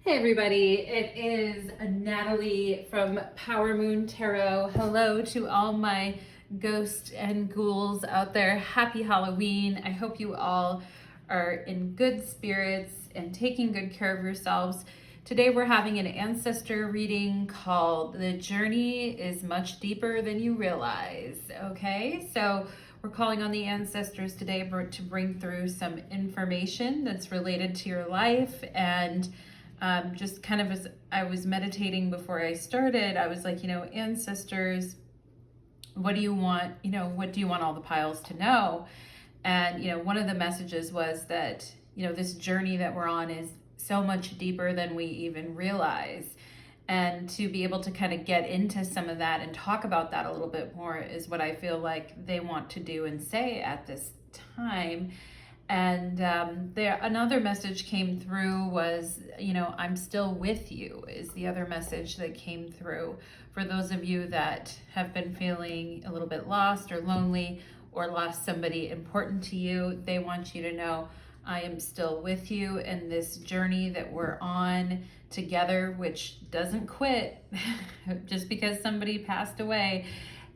Hey everybody, it is Natalie from Power Moon Tarot. Hello to all my ghosts and ghouls out there. Happy Halloween. I hope you all are in good spirits and taking good care of yourselves. Today we're having an ancestor reading called The Journey is Much Deeper Than You Realize. Okay, so we're calling on the ancestors today to bring through some information that's related to your life. And just kind of as I was meditating before I started, I was like, ancestors, what do you want? What do you want all the piles to know? And, one of the messages was that, this journey that we're on is so much deeper than we even realize. And to be able to kind of get into some of that and talk about that a little bit more is what I feel like they want to do and say at this time. And another message came through was, I'm still with you is the other message that came through. For those of you that have been feeling a little bit lost or lonely or lost somebody important to you, they want you to know, I am still with you in this journey that we're on together, which doesn't quit. Just because somebody passed away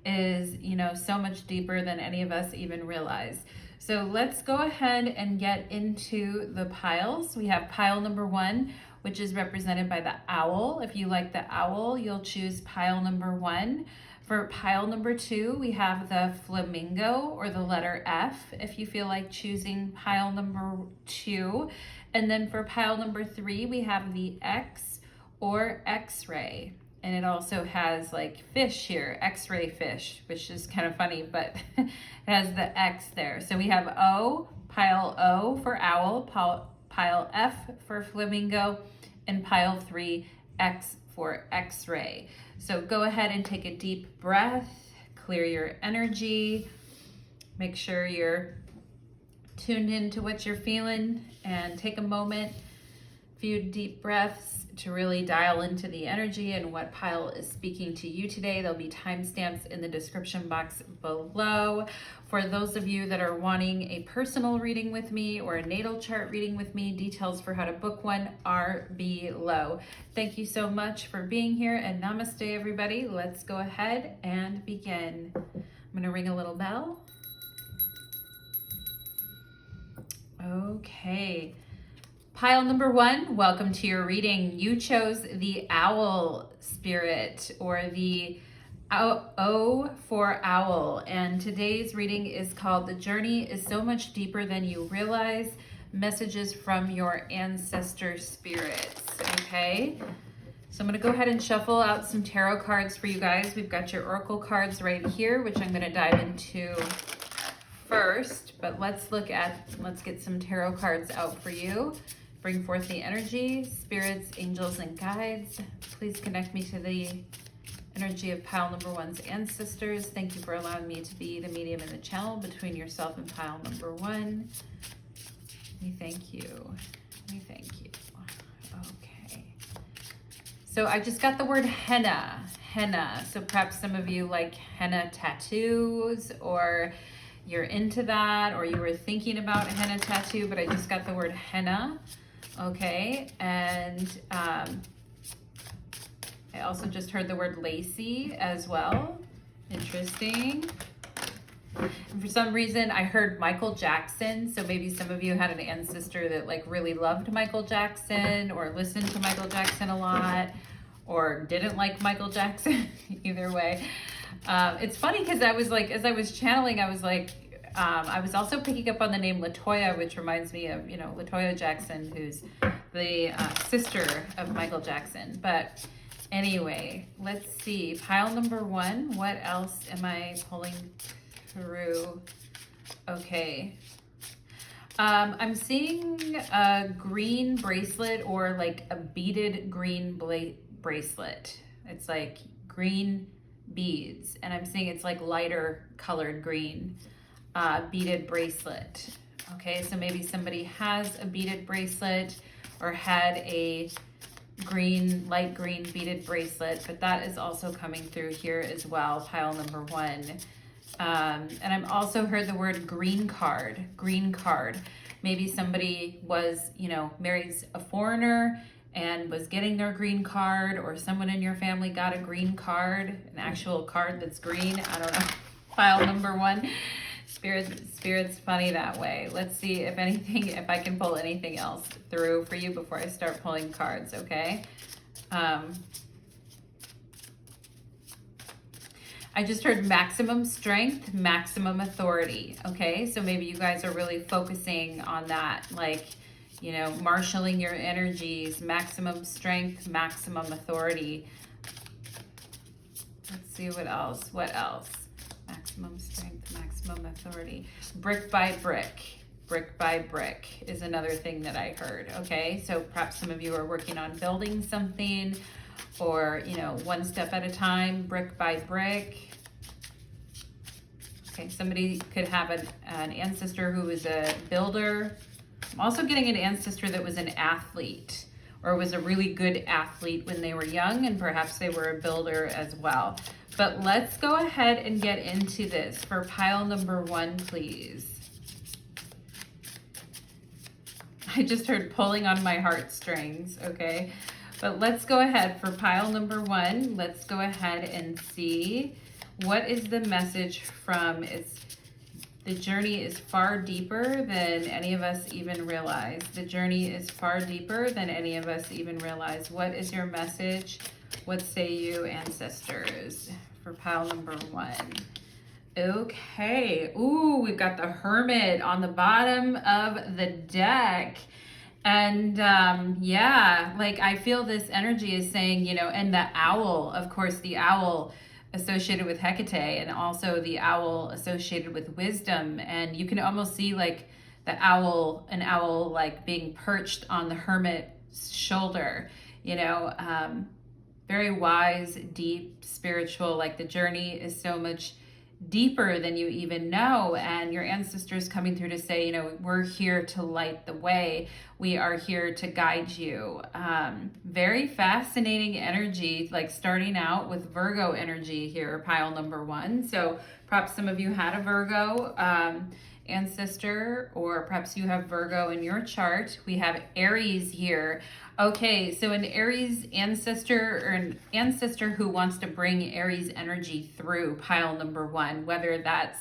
is, so much deeper than any of us even realize. So let's go ahead and get into the piles. We have pile number 1, which is represented by the owl. If you like the owl, you'll choose pile number 1. For pile number 2, we have the flamingo or the letter F, if you feel like choosing pile number 2. And then for pile number 3, we have the X or X-ray. And it also has like fish here, X-ray fish, which is kind of funny, but it has the X there. So we have O, pile O for owl, pile F for flamingo, and pile 3, X for X-ray. So go ahead and take a deep breath, clear your energy, make sure you're tuned into what you're feeling, and take a moment, few deep breaths to really dial into the energy and what pile is speaking to you today. There'll be timestamps in the description box below. For those of you that are wanting a personal reading with me or a natal chart reading with me, details for how to book one are below. Thank you so much for being here, and namaste everybody. Let's go ahead and begin. I'm gonna ring a little bell. Okay. Pile number 1, welcome to your reading. You chose the owl spirit or the O for owl. And today's reading is called The Journey is So Much Deeper Than You Realize, Messages from Your Ancestor Spirits. Okay. So I'm going to go ahead and shuffle out some tarot cards for you guys. We've got your oracle cards right here, which I'm going to dive into first. But let's get some tarot cards out for you. Bring forth the energy, spirits, angels, and guides. Please connect me to the energy of pile number 1's ancestors. Thank you for allowing me to be the medium in the channel between yourself and pile number 1. We thank you. We thank you. Okay. So I just got the word henna. Henna. So perhaps some of you like henna tattoos, or you're into that, or you were thinking about a henna tattoo, but I just got the word henna. Okay, and I also just heard the word lacy as well. Interesting. And for some reason, I heard Michael Jackson. So maybe some of you had an ancestor that like really loved Michael Jackson, or listened to Michael Jackson a lot, or didn't like Michael Jackson. Either way. It's funny because I was like, as I was channeling, I was like, I was also picking up on the name Latoya, which reminds me of, Latoya Jackson, who's the sister of Michael Jackson. But anyway, let's see. Pile number 1, what else am I pulling through? Okay. I'm seeing a green bracelet, or like a beaded green bracelet. It's like green beads, and I'm seeing it's like lighter colored green beaded bracelet. Okay, so maybe somebody has a beaded bracelet or had a light green beaded bracelet, but that is also coming through here as well, pile number 1. And I'm also heard the word green card. Maybe somebody was, marries a foreigner and was getting their green card, or someone in your family got a green card, an actual card that's green. I don't know. Pile number 1. Spirit's funny that way. Let's see if I can pull anything else through for you before I start pulling cards, okay? I just heard maximum strength, maximum authority, okay? So maybe you guys are really focusing on that, like, you know, marshaling your energies, maximum strength, maximum authority. Let's see what else. Maximum strength, maximum authority. Brick by brick. Brick by brick is another thing that I heard, okay? So perhaps some of you are working on building something, or, you know, one step at a time, brick by brick. Okay, somebody could have an ancestor who was a builder. I'm also getting an ancestor that was an athlete, or was a really good athlete when they were young, and perhaps they were a builder as well. But let's go ahead and get into this for pile number 1, please. I just heard pulling on my heartstrings, okay? But let's go ahead for pile number 1. Let's go ahead and see what is the message from the journey is far deeper than any of us even realize. The journey is far deeper than any of us even realize. What is your message? What say you, ancestors, for pile number 1? Okay. Ooh, we've got the Hermit on the bottom of the deck. And yeah, like I feel this energy is saying, you know, and the owl, of course, the owl associated with Hecate, and also the owl associated with wisdom. And you can almost see like an owl like being perched on the Hermit's shoulder, you know, very wise, deep, spiritual, like the journey is so much deeper than you even know. And your ancestors coming through to say, you know, we're here to light the way. We are here to guide you. Very fascinating energy, like starting out with Virgo energy here, pile number 1. So perhaps some of you had a Virgo ancestor, or perhaps you have Virgo in your chart. We have Aries here. Okay, so an Aries ancestor, or an ancestor who wants to bring Aries energy through, pile number 1, whether that's,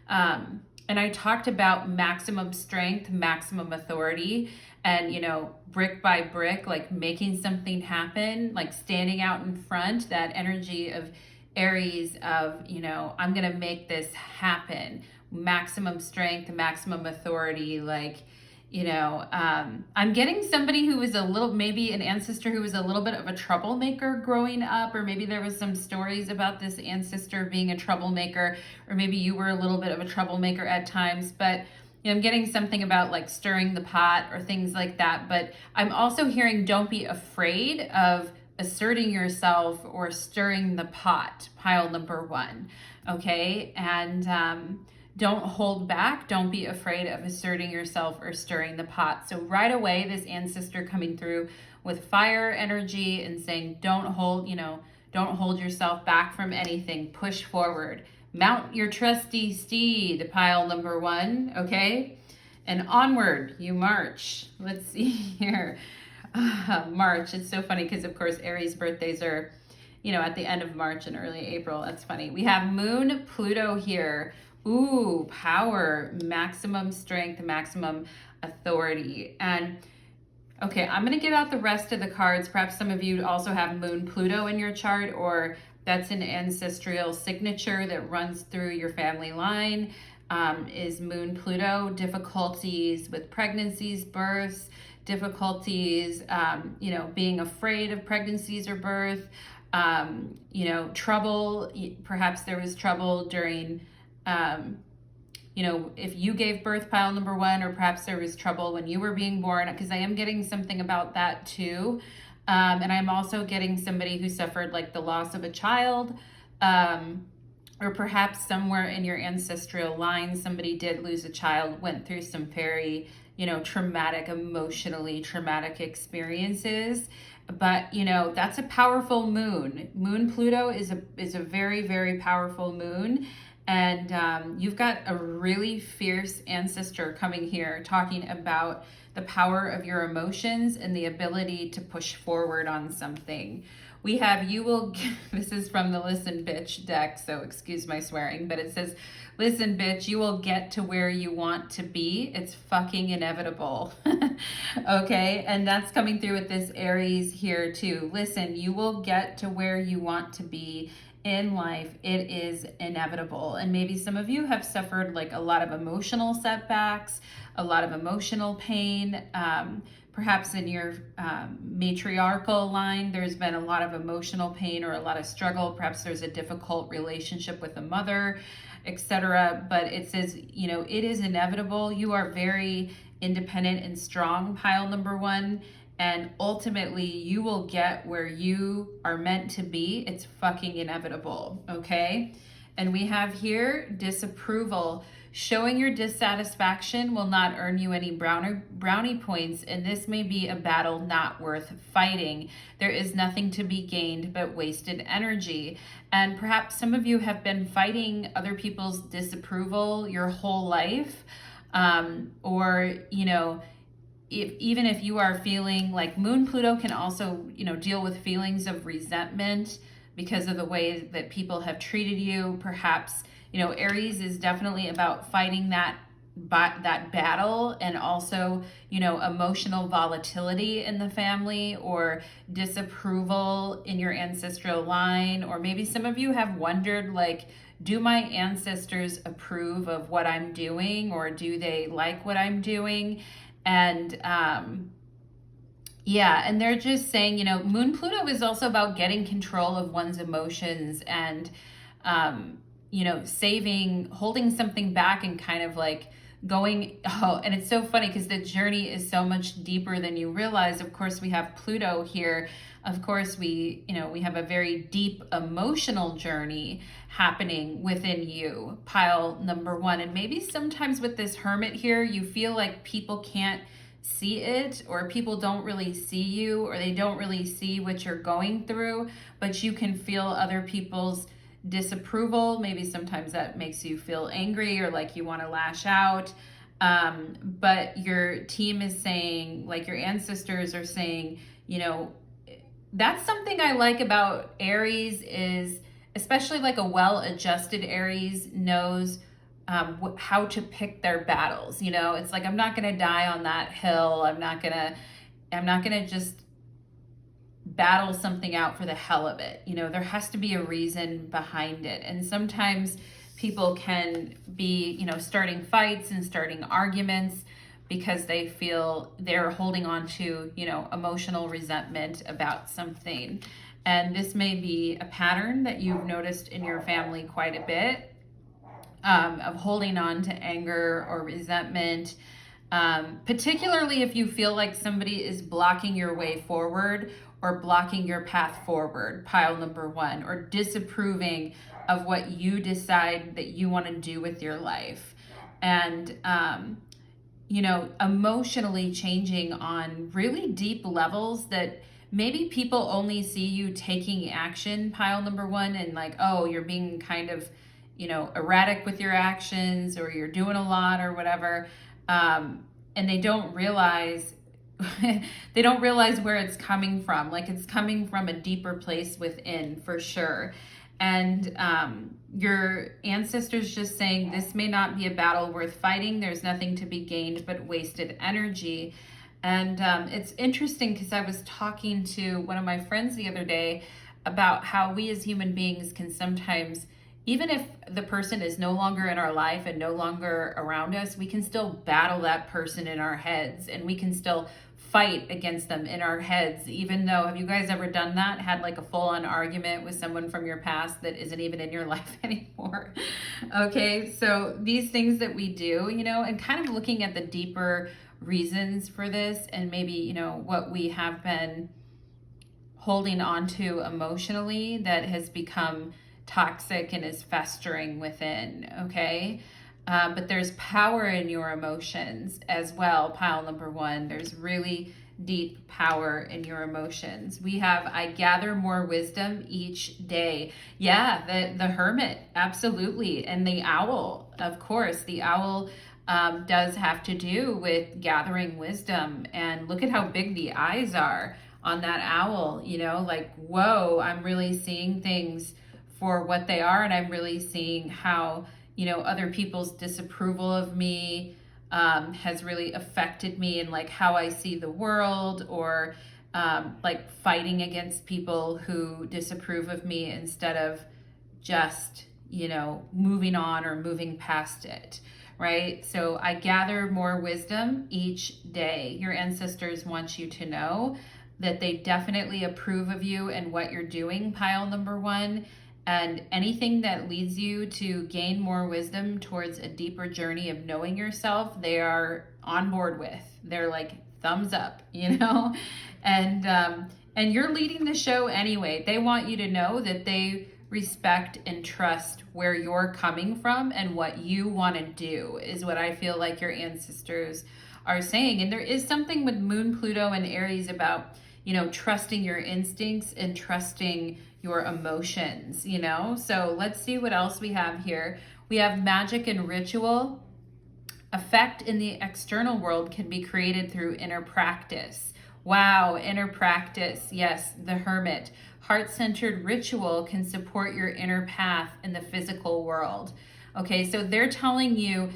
and I talked about maximum strength, maximum authority, and, you know, brick by brick, like making something happen, like standing out in front, that energy of Aries of, you know, I'm going to make this happen. Maximum strength, maximum authority, like, you know, I'm getting somebody who was maybe an ancestor who was a little bit of a troublemaker growing up, or maybe there was some stories about this ancestor being a troublemaker, or maybe you were a little bit of a troublemaker at times, but you know, I'm getting something about like stirring the pot or things like that. But I'm also hearing don't be afraid of asserting yourself or stirring the pot, pile number 1, okay? And don't hold back. Don't be afraid of asserting yourself or stirring the pot. So right away, this ancestor coming through with fire energy and saying, don't hold yourself back from anything. Push forward. Mount your trusty steed, pile number 1, okay? And onward you march. Let's see here. March. It's so funny because, of course, Aries birthdays are, you know, at the end of March and early April. That's funny. We have Moon Pluto here. Ooh, power, maximum strength, maximum authority. And okay, I'm going to get out the rest of the cards. Perhaps some of you also have Moon Pluto in your chart, or that's an ancestral signature that runs through your family line, is Moon Pluto. Difficulties with pregnancies, births, difficulties, you know, being afraid of pregnancies or birth, you know, trouble. Perhaps there was trouble during you know, if you gave birth, pile number 1, or perhaps there was trouble when you were being born, because I am getting something about that too. And I'm also getting somebody who suffered like the loss of a child, or perhaps somewhere in your ancestral line, somebody did lose a child, went through some very, you know, emotionally traumatic experiences. But, you know, that's a powerful moon. Moon Pluto is a very, very powerful moon. And you've got a really fierce ancestor coming here talking about the power of your emotions and the ability to push forward on something. We have, you will, this is from the Listen Bitch deck, so excuse my swearing, but it says, listen bitch, you will get to where you want to be. It's fucking inevitable. Okay, and that's coming through with this Aries here too. Listen, you will get to where you want to be in life. It is inevitable. And maybe some of you have suffered like a lot of emotional setbacks, a lot of emotional pain. Perhaps in your matriarchal line, there's been a lot of emotional pain or a lot of struggle. Perhaps there's a difficult relationship with a mother, etc. But it says, you know, it is inevitable. You are very independent and strong, pile number one. And ultimately, you will get where you are meant to be. It's fucking inevitable, okay? And we have here disapproval. Showing your dissatisfaction will not earn you any brownie points, and this may be a battle not worth fighting. There is nothing to be gained but wasted energy. And perhaps some of you have been fighting other people's disapproval your whole life, or, you know, even if you are feeling like Moon Pluto can also, you know, deal with feelings of resentment because of the way that people have treated you. Perhaps, you know, Aries is definitely about fighting that battle, and also, you know, emotional volatility in the family or disapproval in your ancestral line. Or maybe some of you have wondered, like, do my ancestors approve of what I'm doing, or do they like what I'm doing? And yeah, and they're just saying, you know, Moon Pluto is also about getting control of one's emotions and, you know, holding something back and kind of like going, oh, and it's so funny because the journey is so much deeper than you realize. Of course, we have Pluto here. Of course, we have a very deep emotional journey happening within you, pile number one. And maybe sometimes with this Hermit here, you feel like people can't see it, or people don't really see you, or they don't really see what you're going through, but you can feel other people's disapproval. Maybe sometimes that makes you feel angry or like you want to lash out. But your team is saying, like your ancestors are saying, you know, that's something I like about Aries is, especially like a well-adjusted Aries knows how to pick their battles. You know, it's like, I'm not going to die on that hill. I'm not going to just battle something out for the hell of it. You know, there has to be a reason behind it. And sometimes people can be, you know, starting fights and starting arguments because they feel they're holding on to, you know, emotional resentment about something. And this may be a pattern that you've noticed in your family quite a bit, of holding on to anger or resentment, particularly if you feel like somebody is blocking your way forward or blocking your path forward, pile number one, or disapproving of what you decide that you want to do with your life. And, you know, emotionally changing on really deep levels that maybe people only see you taking action, pile number one, and like, oh, you're being kind of, you know, erratic with your actions, or you're doing a lot or whatever. And they don't realize where it's coming from. Like, it's coming from a deeper place within, for sure. And your ancestors just saying, this may not be a battle worth fighting. There's nothing to be gained but wasted energy. And it's interesting because I was talking to one of my friends the other day about how we as human beings can sometimes, even if the person is no longer in our life and no longer around us, we can still battle that person in our heads, and we can still fight against them in our heads, even though, have you guys ever done that? Had like a full-on argument with someone from your past that isn't even in your life anymore? Okay, so these things that we do, you know, and kind of looking at the deeper reasons for this, and maybe, you know, what we have been holding on to emotionally that has become toxic and is festering within, okay? But there's power in your emotions as well, pile number one. There's really deep power in your emotions. We have, I gather more wisdom each day. Yeah, the hermit, absolutely. And the owl, of course. The owl does have to do with gathering wisdom. And look at how big the eyes are on that owl, you know, like, whoa, I'm really seeing things for what they are. And I'm really seeing how, you know, other people's disapproval of me has really affected me and like how I see the world, or like fighting against people who disapprove of me instead of just, you know, moving on or moving past it, right? So I gather more wisdom each day. Your ancestors want you to know that they definitely approve of you and what you're doing, pile number one. And anything that leads you to gain more wisdom towards a deeper journey of knowing yourself, they are on board with. They're like thumbs up, you know? And you're leading the show anyway. They want you to know that they respect and trust where you're coming from and what you want to do, is what I feel like your ancestors are saying. And there is something with Moon, Pluto, and Aries about, you know, trusting your instincts and trusting your emotions, you know? So let's see what else we have here. We have magic and ritual. Effect in the external world can be created through inner practice. Wow, inner practice. Yes, the hermit. Heart-centered ritual can support your inner path in the physical world. Okay, so they're telling you,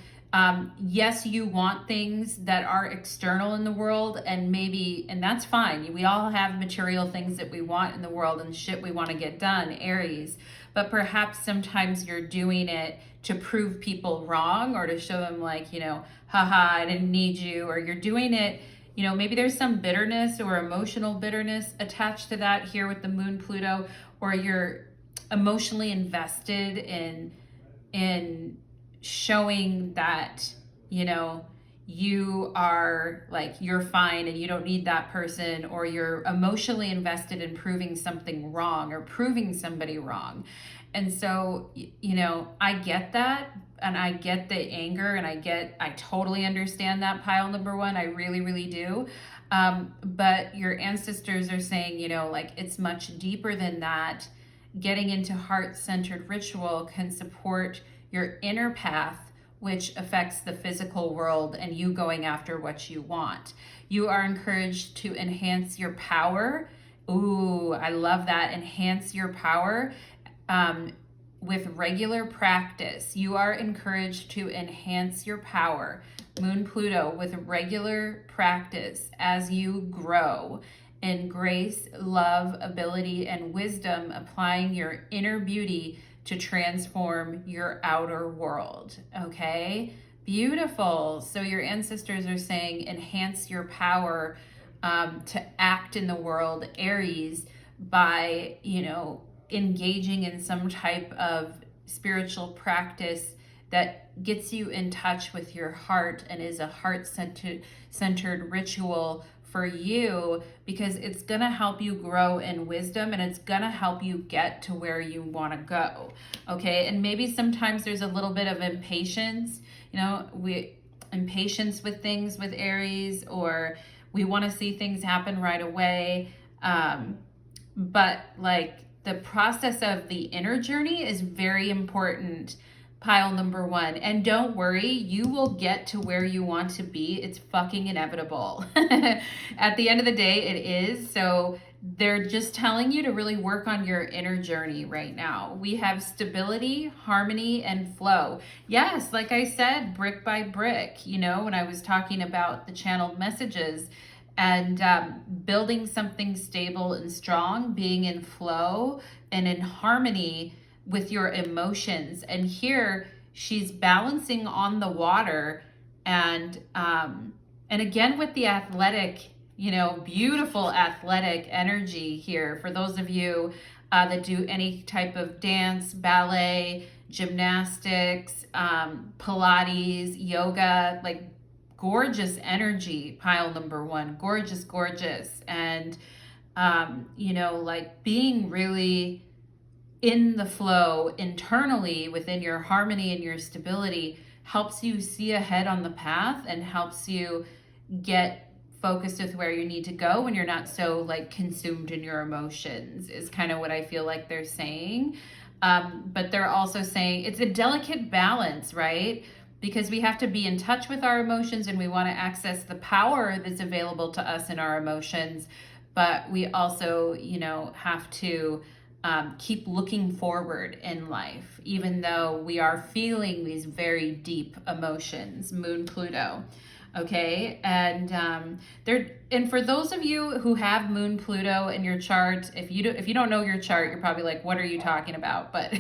yes, you want things that are external in the world, and maybe, and that's fine. We all have material things that we want in the world and shit we want to get done, Aries. But perhaps sometimes you're doing it to prove people wrong, or to show them like, you know, haha, I didn't need you, or you're doing it, you know, maybe there's some bitterness or emotional bitterness attached to that here with the Moon, Pluto, or you're emotionally invested in showing that, you know, you are like, you're fine and you don't need that person, or you're emotionally invested in proving something wrong or proving somebody wrong. And so, you know, I get that, and I get the anger, and I totally understand that, pile number one. I really, really do. But your ancestors are saying, you know, like, it's much deeper than that. Getting into heart-centered ritual can support your inner path, which affects the physical world and you going after what you want. You are encouraged to enhance your power. Ooh, I love that. Enhance your power with regular practice. You are encouraged to enhance your power, Moon, Pluto, with regular practice as you grow in grace, love, ability, and wisdom, applying your inner beauty to transform your outer world. Okay, beautiful. So your ancestors are saying enhance your power to act in the world, Aries, by, you know, engaging in some type of spiritual practice that gets you in touch with your heart and is a heart-centered ritual for you, because it's going to help you grow in wisdom, and it's going to help you get to where you want to go. Okay, and maybe sometimes there's a little bit of impatience, you know, impatience with things with Aries, or we want to see things happen right away. But like, the process of the inner journey is very important, pile number one. And don't worry, you will get to where you want to be. It's fucking inevitable. At the end of the day, it is. So they're just telling you to really work on your inner journey right now. We have stability, harmony, and flow. Yes, like I said, brick by brick, you know, when I was talking about the channeled messages, and building something stable and strong, being in flow and in harmony with your emotions. And here she's balancing on the water, and again with the athletic, you know, beautiful athletic energy here. For those of you that do any type of dance, ballet, gymnastics, Pilates, yoga, like, gorgeous energy, pile number one, gorgeous, gorgeous. And, you know, like, being really in the flow internally within your harmony and your stability helps you see ahead on the path and helps you get focused with where you need to go when you're not so like consumed in your emotions, is kind of what I feel like they're saying. But they're also saying it's a delicate balance, right? Because we have to be in touch with our emotions and we want to access the power that's available to us in our emotions. But we also, you know, have to keep looking forward in life, even though we are feeling these very deep emotions. Moon Pluto. Okay, and for those of you who have Moon Pluto in your chart, if you don't know your chart, you're probably like, what are you talking about? But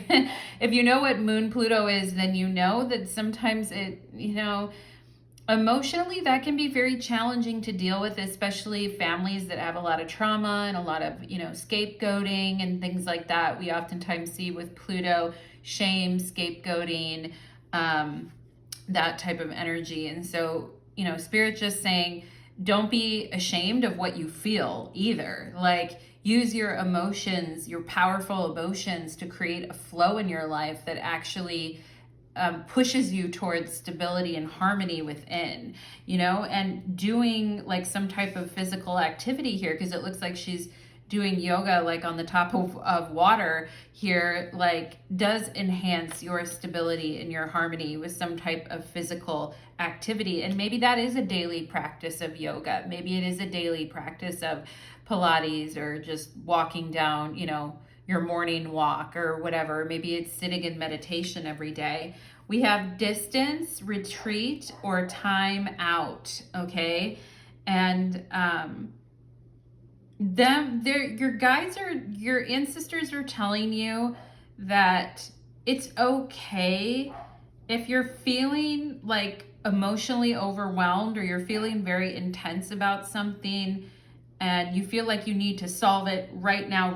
if you know what Moon Pluto is, then you know that sometimes it, you know, emotionally that can be very challenging to deal with, especially families that have a lot of trauma and a lot of, you know, scapegoating and things like that. We oftentimes see with Pluto shame, scapegoating, that type of energy. And so, you know, Spirit just saying, don't be ashamed of what you feel either. Like, use your emotions, your powerful emotions, to create a flow in your life that actually pushes you towards stability and harmony within, you know, and doing like some type of physical activity here, because it looks like she's doing yoga like on the top of water here, like does enhance your stability and your harmony with some type of physical activity. And maybe that is a daily practice of yoga. Maybe it is a daily practice of Pilates, or just walking down, you know, your morning walk or whatever. Maybe it's sitting in meditation every day. We have distance, retreat, or time out, okay? And your guides are, your ancestors are telling you that it's okay if you're feeling like emotionally overwhelmed, or you're feeling very intense about something and you feel like you need to solve it right now.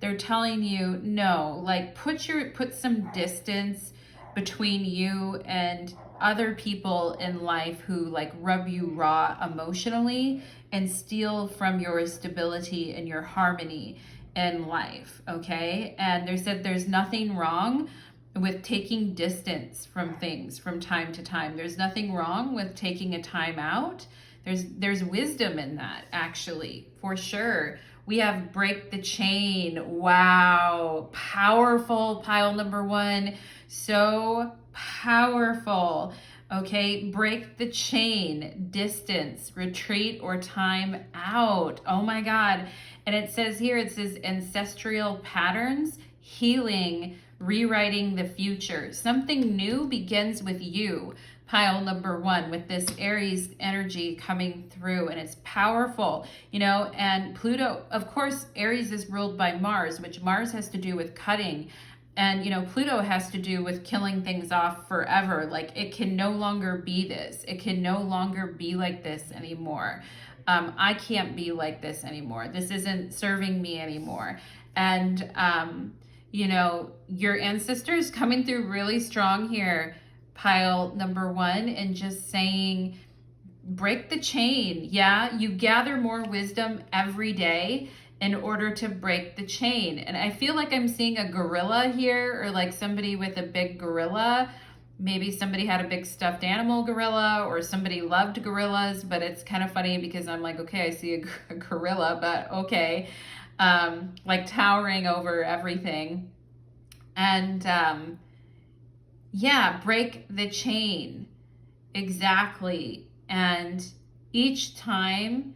They're telling you, no, like put some distance between you and other people in life who like rub you raw emotionally and steal from your stability and your harmony in life, okay? And they said there's nothing wrong with taking distance from things from time to time. There's nothing wrong with taking a time out. There's wisdom in that, actually, for sure. We have break the chain. Wow, powerful, pile number one. So powerful. Okay, break the chain, distance, retreat, or time out. Oh my God. And it says here, it says ancestral patterns, healing, rewriting the future. Something new begins with you. Pile number one, with this Aries energy coming through, and it's powerful, you know. And Pluto, of course, Aries is ruled by Mars, which Mars has to do with cutting. And, you know, Pluto has to do with killing things off forever. Like, it can no longer be this. It can no longer be like this anymore. I can't be like this anymore. This isn't serving me anymore. And, you know, your ancestors coming through really strong here, pile number one, and just saying, break the chain. Yeah, you gather more wisdom every day in order to break the chain. And I feel like I'm seeing a gorilla here, or like somebody with a big gorilla. Maybe somebody had a big stuffed animal gorilla, or somebody loved gorillas. But it's kind of funny because I'm like, okay, I see a gorilla, but okay. Like towering over everything. And yeah, break the chain. Exactly. And each time,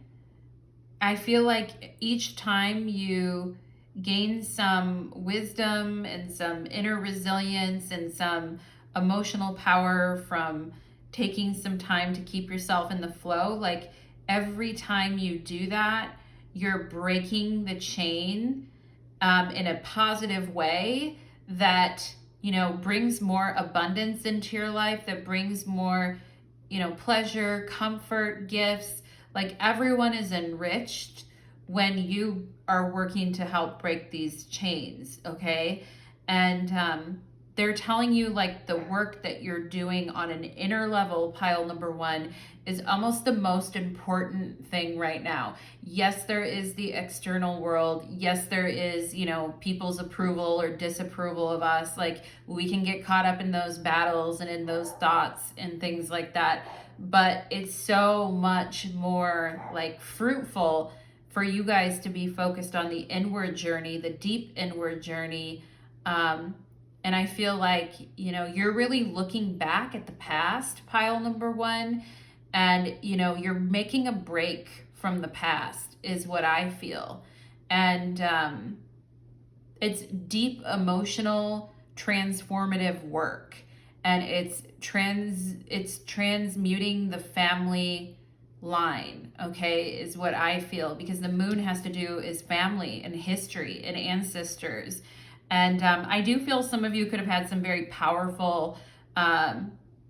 I feel like each time you gain some wisdom and some inner resilience and some emotional power from taking some time to keep yourself in the flow, like every time you do that, you're breaking the chain in a positive way that, you know, brings more abundance into your life, that brings more, you know, pleasure, comfort, gifts. Like, everyone is enriched when you are working to help break these chains, okay? And they're telling you, like, the work that you're doing on an inner level, pile number one, is almost the most important thing right now. Yes, there is the external world. Yes, there is, you know, people's approval or disapproval of us. Like, we can get caught up in those battles and in those thoughts and things like that. but it's so much more like fruitful for you guys to be focused on the inward journey, the deep inward journey. And I feel like, you know, you're really looking back at the past, pile number one, and, you know, you're making a break from the past is what I feel. And it's deep emotional transformative work, and it's transmuting the family line, okay, is what I feel, because the moon has to do is family and history and ancestors. And I do feel some of you could have had some very powerful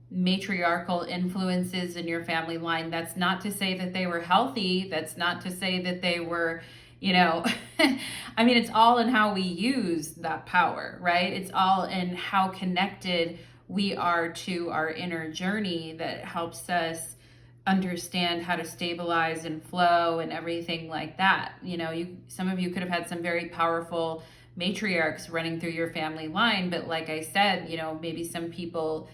matriarchal influences in your family line. That's not to say that they were healthy. That's not to say that they were, you know, I mean, it's all in how we use that power, right? It's all in how connected we are to our inner journey that helps us understand how to stabilize and flow and everything like that. You know, some of you could have had some very powerful matriarchs running through your family line, but like I said, you know, maybe some people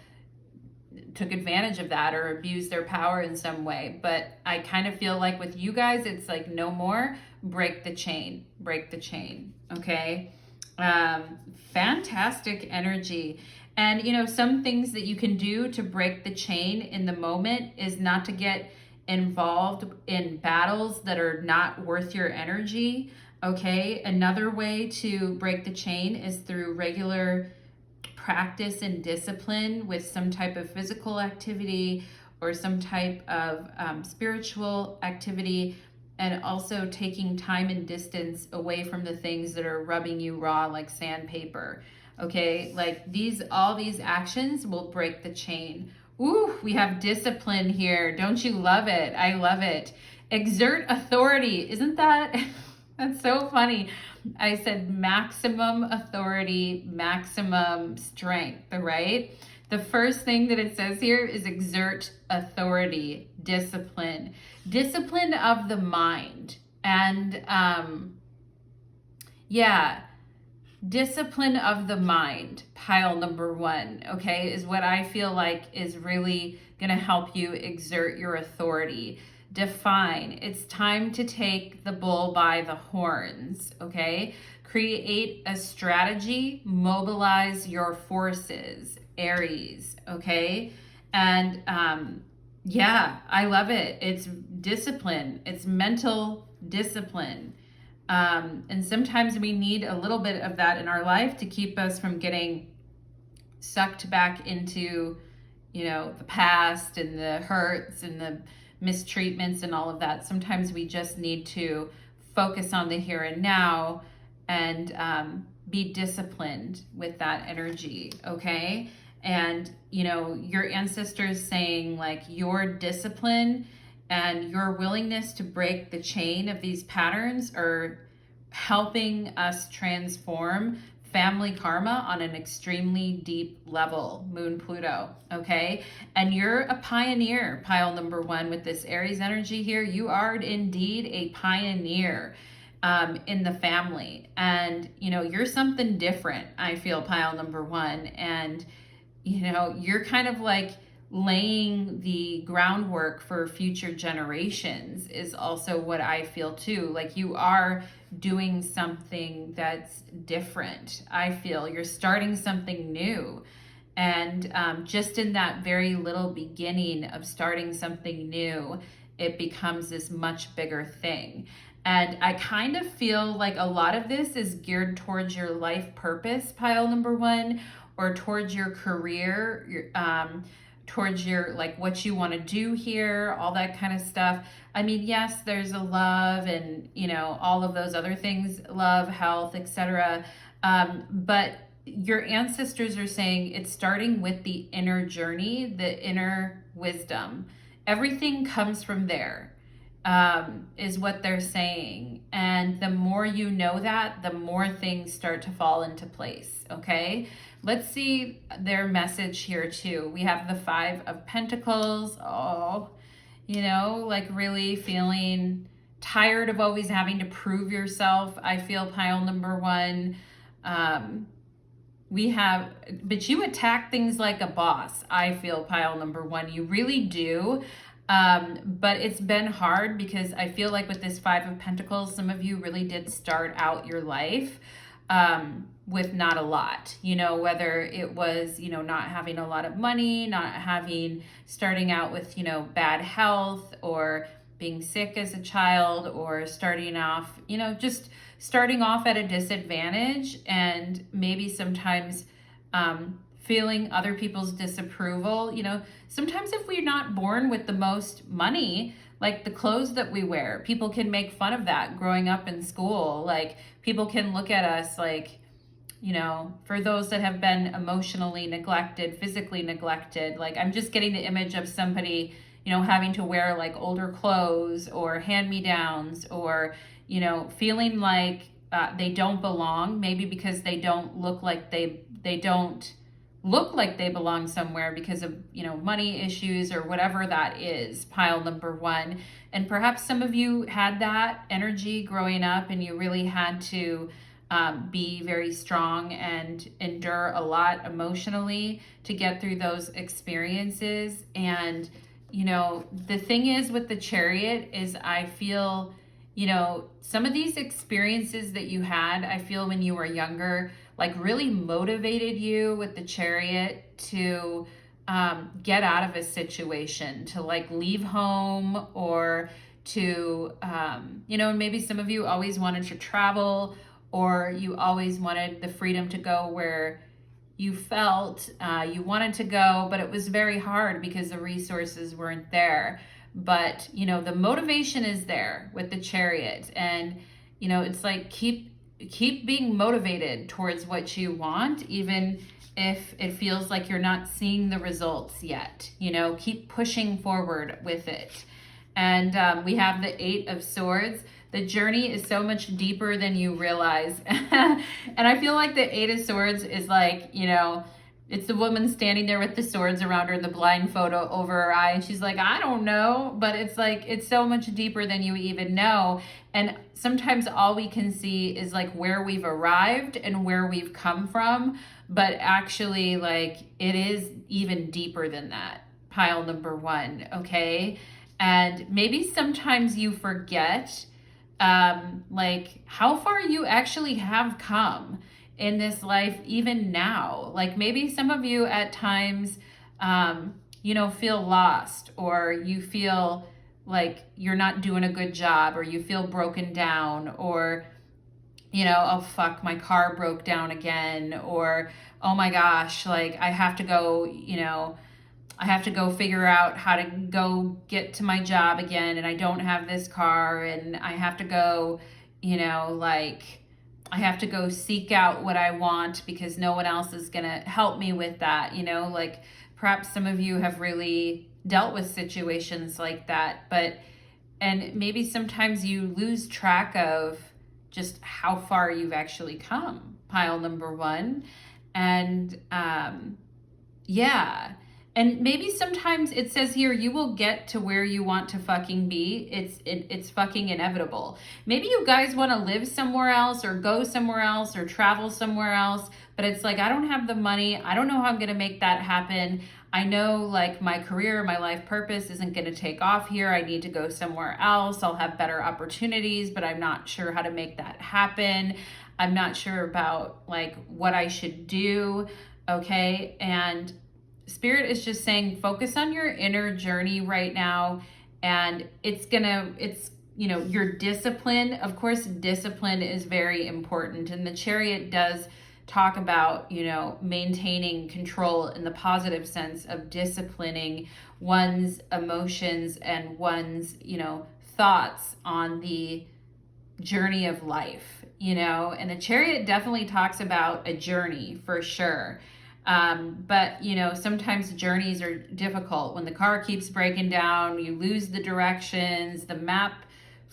took advantage of that or abused their power in some way. But I kind of feel like with you guys, it's like no more, break the chain, okay? Fantastic energy. And, you know, some things that you can do to break the chain in the moment is not to get involved in battles that are not worth your energy, okay? Another way to break the chain is through regular practice and discipline with some type of physical activity or some type of spiritual activity, and also taking time and distance away from the things that are rubbing you raw like sandpaper. Okay, like all these actions will break the chain. Ooh, we have discipline here. Don't you love it? I love it. Exert authority. Isn't that? That's so funny. I said maximum authority, maximum strength, right? The first thing that it says here is exert authority, discipline of the mind. And discipline of the mind, pile number one, okay, is what I feel like is really going to help you exert your authority. Define. It's time to take the bull by the horns, okay? Create a strategy, mobilize your forces, Aries, okay? And I love it. It's discipline. It's mental discipline. And sometimes we need a little bit of that in our life to keep us from getting sucked back into, you know, the past and the hurts and the mistreatments and all of that. Sometimes we just need to focus on the here and now and be disciplined with that energy, okay? And, you know, your ancestors saying like your discipline and your willingness to break the chain of these patterns are helping us transform family karma on an extremely deep level, Moon Pluto, okay? And you're a pioneer, pile number one, with this Aries energy here. You are indeed a pioneer in the family. And, you know, you're something different, I feel, pile number one. And, you know, you're kind of like laying the groundwork for future generations is also what I feel too. Like you are doing something that's different. I feel you're starting something new. And just in that very little beginning of starting something new, it becomes this much bigger thing. And I kind of feel like a lot of this is geared towards your life purpose, pile number one, or towards your career, towards your, like, what you want to do here, all that kind of stuff. I mean, yes, there's a love and, you know, all of those other things, love, health, etc. But your ancestors are saying it's starting with the inner journey, the inner wisdom. Everything comes from there, is what they're saying. And the more you know that, the more things start to fall into place, okay? Let's see their message here too. We have the 5 of Pentacles. Oh, you know, like really feeling tired of always having to prove yourself. I feel pile number one. but you attack things like a boss, I feel, pile number one. You really do. But it's been hard because I feel like with this Five of Pentacles, some of you really did start out your life with not a lot, whether it was, not having a lot of money, starting out with, bad health, or being sick as a child, or starting off, just starting off at a disadvantage, and maybe sometimes feeling other people's disapproval. Sometimes if we're not born with the most money, like the clothes that we wear, people can make fun of that growing up in school. Like people can look at us like, for those that have been emotionally neglected, physically neglected, like I'm just getting the image of somebody, having to wear like older clothes or hand-me-downs, or, feeling like they don't belong, maybe because they don't look like they don't look like they belong somewhere because of, money issues or whatever that is, pile number one. And perhaps some of you had that energy growing up, and you really had to be very strong and endure a lot emotionally to get through those experiences. And, the thing is with the Chariot is I feel, some of these experiences that you had, I feel when you were younger, like really motivated you with the Chariot to get out of a situation, to like leave home, or to, maybe some of you always wanted to travel, or you always wanted the freedom to go where you felt you wanted to go, but it was very hard because the resources weren't there. But, the motivation is there with the Chariot, and, it's like keep being motivated towards what you want, even if it feels like you're not seeing the results yet. Keep pushing forward with it. And we have the Eight of Swords. The journey is so much deeper than you realize. And I feel like the Eight of Swords is like, it's the woman standing there with the swords around her, the blind photo over her eye, and she's like, I don't know. But it's like, it's so much deeper than you even know. And sometimes all we can see is like where we've arrived and where we've come from. But actually, like, it is even deeper than that, pile number one, okay? And maybe sometimes you forget like how far you actually have come in this life, even now. Like maybe some of you at times, feel lost, or you feel like you're not doing a good job, or you feel broken down, or, oh fuck, my car broke down again, or, oh my gosh, like I have to go, I have to go figure out how to go get to my job again, and I don't have this car, and I have to go, I have to go seek out what I want because no one else is going to help me with that, like perhaps some of you have really dealt with situations like that, and maybe sometimes you lose track of just how far you've actually come, pile number one. And yeah. And maybe sometimes it says here, you will get to where you want to fucking be. It's fucking inevitable. Maybe you guys want to live somewhere else, or go somewhere else, or travel somewhere else, but it's like, I don't have the money. I don't know how I'm going to make that happen. I know like my career, my life purpose isn't going to take off here. I need to go somewhere else. I'll have better opportunities, but I'm not sure how to make that happen. I'm not sure about like what I should do. Okay. And Spirit is just saying, focus on your inner journey right now. And it's your discipline. Of course, discipline is very important. And the Chariot does talk about, maintaining control in the positive sense of disciplining one's emotions and one's, thoughts on the journey of life, and the Chariot definitely talks about a journey for sure. But sometimes journeys are difficult. When the car keeps breaking down, you lose the directions, the map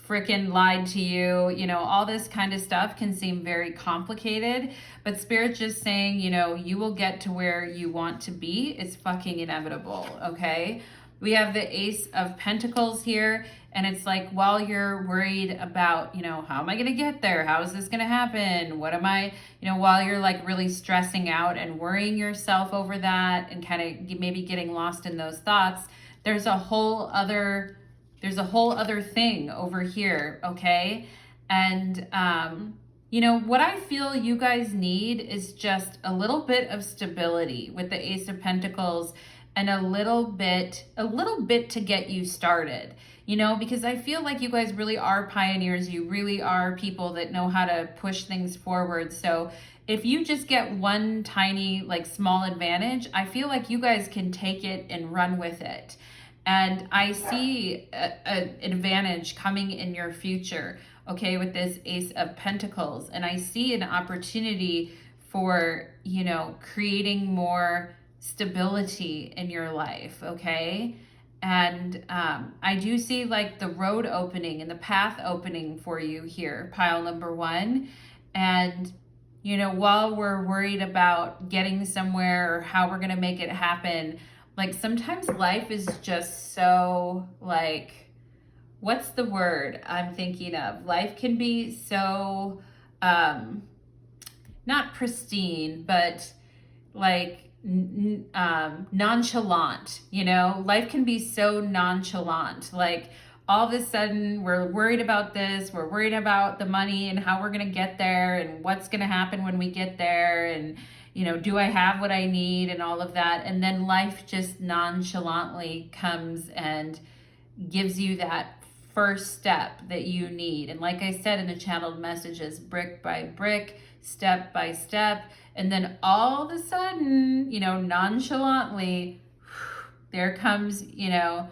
freaking lied to you, all this kind of stuff can seem very complicated, but Spirit's just saying, you will get to where you want to be. It's fucking inevitable. Okay. We have the Ace of Pentacles here, and it's like, while you're worried about, you know, how am I going to get there? How is this going to happen? What am I, you know, while you're like really stressing out and worrying yourself over that and kind of maybe getting lost in those thoughts, there's a whole other thing over here, okay? And, you know, what I feel you guys need is just a little bit of stability with the Ace of Pentacles, and a little bit to get you started, you know, because I feel like you guys really are pioneers. You really are people that know how to push things forward. So if you just get one tiny, like, small advantage, I feel like you guys can take it and run with it. And I see an advantage coming in your future, okay, with this Ace of Pentacles. And I see an opportunity for, you know, creating more stability in your life, okay? And I do see like the road opening and the path opening for you here, pile number one. And, you know, while we're worried about getting somewhere or how we're going to make it happen, like, sometimes life is just so, like, what's the word I'm thinking of? Life can be so, not pristine, but like, nonchalant, you know? Life can be so nonchalant. Like, all of a sudden we're worried about this, we're worried about the money and how we're gonna get there and what's gonna happen when we get there, and, you know, do I have what I need and all of that. And then life just nonchalantly comes and gives you that first step that you need. And like I said in the channeled messages, brick by brick, step by step. And then all of a sudden, you know, nonchalantly, there comes, you know,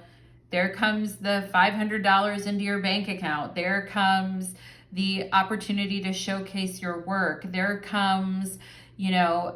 there comes the $500 into your bank account. There comes the opportunity to showcase your work. There comes, you know,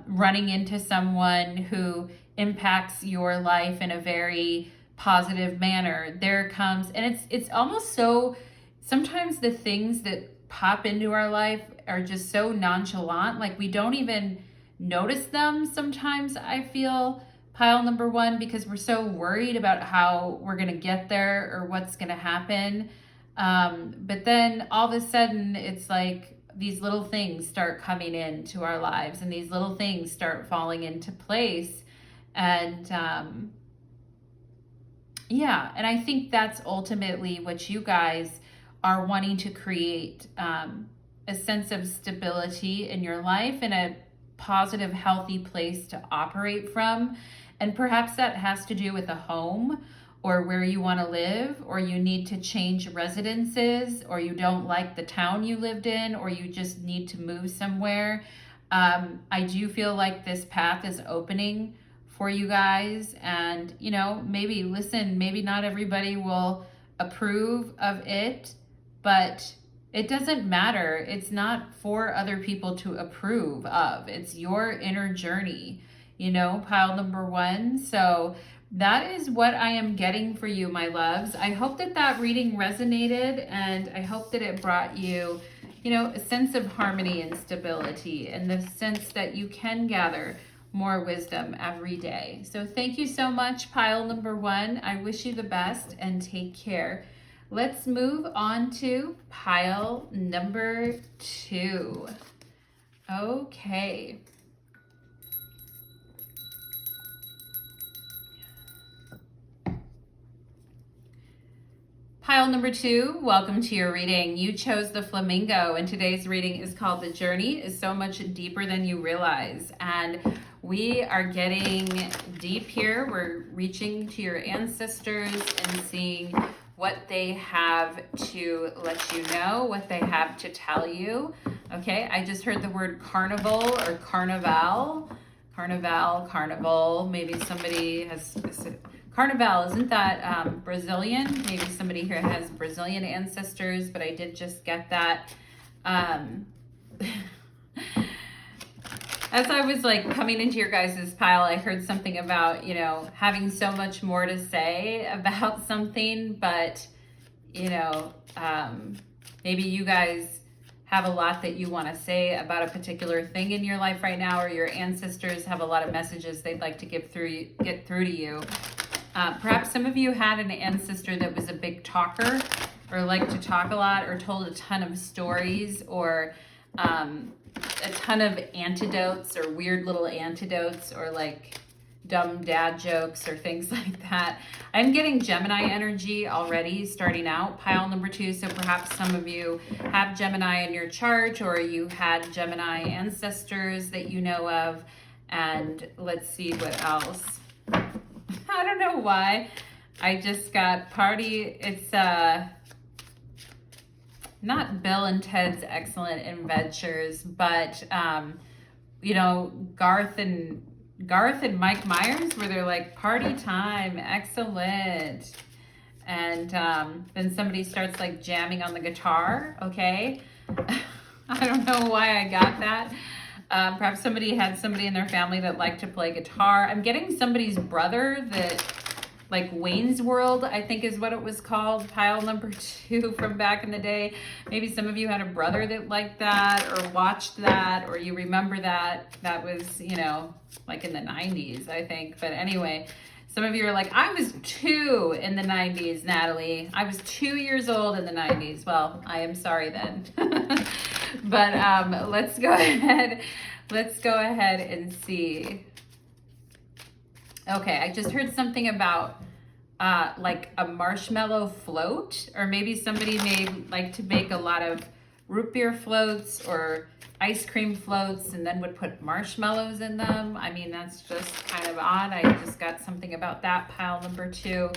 running into someone who impacts your life in a very positive manner. There comes, and it's almost so, sometimes the things that pop into our life are just so nonchalant, like we don't even notice them sometimes, I feel, pile number one, because we're so worried about how we're going to get there or what's going to happen. But then all of a sudden it's like these little things start coming into our lives, and these little things start falling into place. And yeah, and I think that's ultimately what you guys are wanting to create, a sense of stability in your life and a positive, healthy place to operate from. And perhaps that has to do with a home or where you want to live, or you need to change residences, or you don't like the town you lived in, or you just need to move somewhere. I do feel like this path is opening for you guys. And, you know, maybe, listen, maybe not everybody will approve of it, but it doesn't matter. It's not for other people to approve of. It's your inner journey, you know, pile number one. So that is what I am getting for you, my loves. I hope that that reading resonated, and I hope that it brought you, you know, a sense of harmony and stability, and the sense that you can gather more wisdom every day. So thank you so much, pile number one. I wish you the best and take care. Let's move on to pile number two. Okay. Pile number two, welcome to your reading. You chose the Flamingo, and today's reading is called The Journey is So Much Deeper Than You Realize. And we are getting deep here. We're reaching to your ancestors and seeing what they have to let you know, what they have to tell you. Okay, I just heard the word carnival or carnival. Carnival. Maybe somebody has... Carnival, isn't that Brazilian? Maybe somebody here has Brazilian ancestors, but I did just get that. As I was like coming into your guys' pile, I heard something about, you know, having so much more to say about something, but, you know, maybe you guys have a lot that you want to say about a particular thing in your life right now, or your ancestors have a lot of messages they'd like to get through to you. Perhaps some of you had an ancestor that was a big talker, or liked to talk a lot, or told a ton of stories, or a ton of antidotes, or weird little antidotes, or like dumb dad jokes or things like that. I'm getting Gemini energy already starting out, pile number 2. So perhaps some of you have Gemini in your chart, or you had Gemini ancestors that you know of. And let's see what else. I don't know why I just got party. It's not Bill and Ted's Excellent Adventures, but you know, Garth and Mike Myers, where they're like, party time, excellent. And then somebody starts like jamming on the guitar, okay? I don't know why I got that. Perhaps somebody had somebody in their family that liked to play guitar. I'm getting somebody's brother that, like Wayne's World, I think is what it was called, pile number 2 from back in the day. Maybe some of you had a brother that liked that, or watched that, or you remember that. That was, you know, like in the 90s, I think. But anyway, some of you are like, I was 2 in the 90s, Natalie. I was 2 years old in the 90s. Well, I am sorry then. But let's go ahead. Let's go ahead and see. Okay, I just heard something about like a marshmallow float, or maybe somebody may like to bake a lot of root beer floats or ice cream floats and then would put marshmallows in them. I mean, that's just kind of odd. I just got something about that, pile number 2.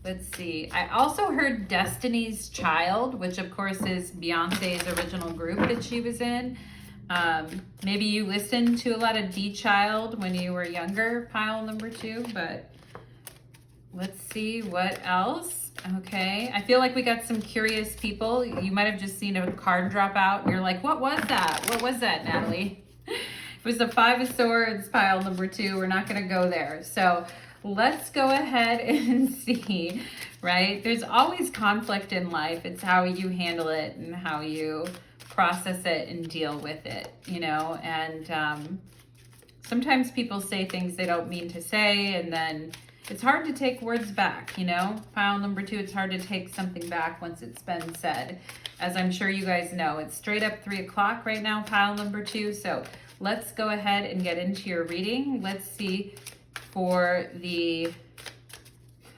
Let's see. I also heard Destiny's Child, which of course is Beyonce's original group that she was in. Maybe you listened to a lot of D Child when you were younger, pile number 2, but let's see what else. Okay, I feel like we got some curious people. You might have just seen a card drop out and you're like, what was that? What was that, Natalie? It was the 5 of Swords, pile number 2. We're not going to go there. So let's go ahead and see, right? There's always conflict in life. It's how you handle it and how you process it and deal with it, you know? And sometimes people say things they don't mean to say, and then it's hard to take words back, you know? Pile number 2, it's hard to take something back once it's been said. As I'm sure you guys know, it's straight up 3 o'clock right now, pile number 2. So let's go ahead and get into your reading. Let's see for the,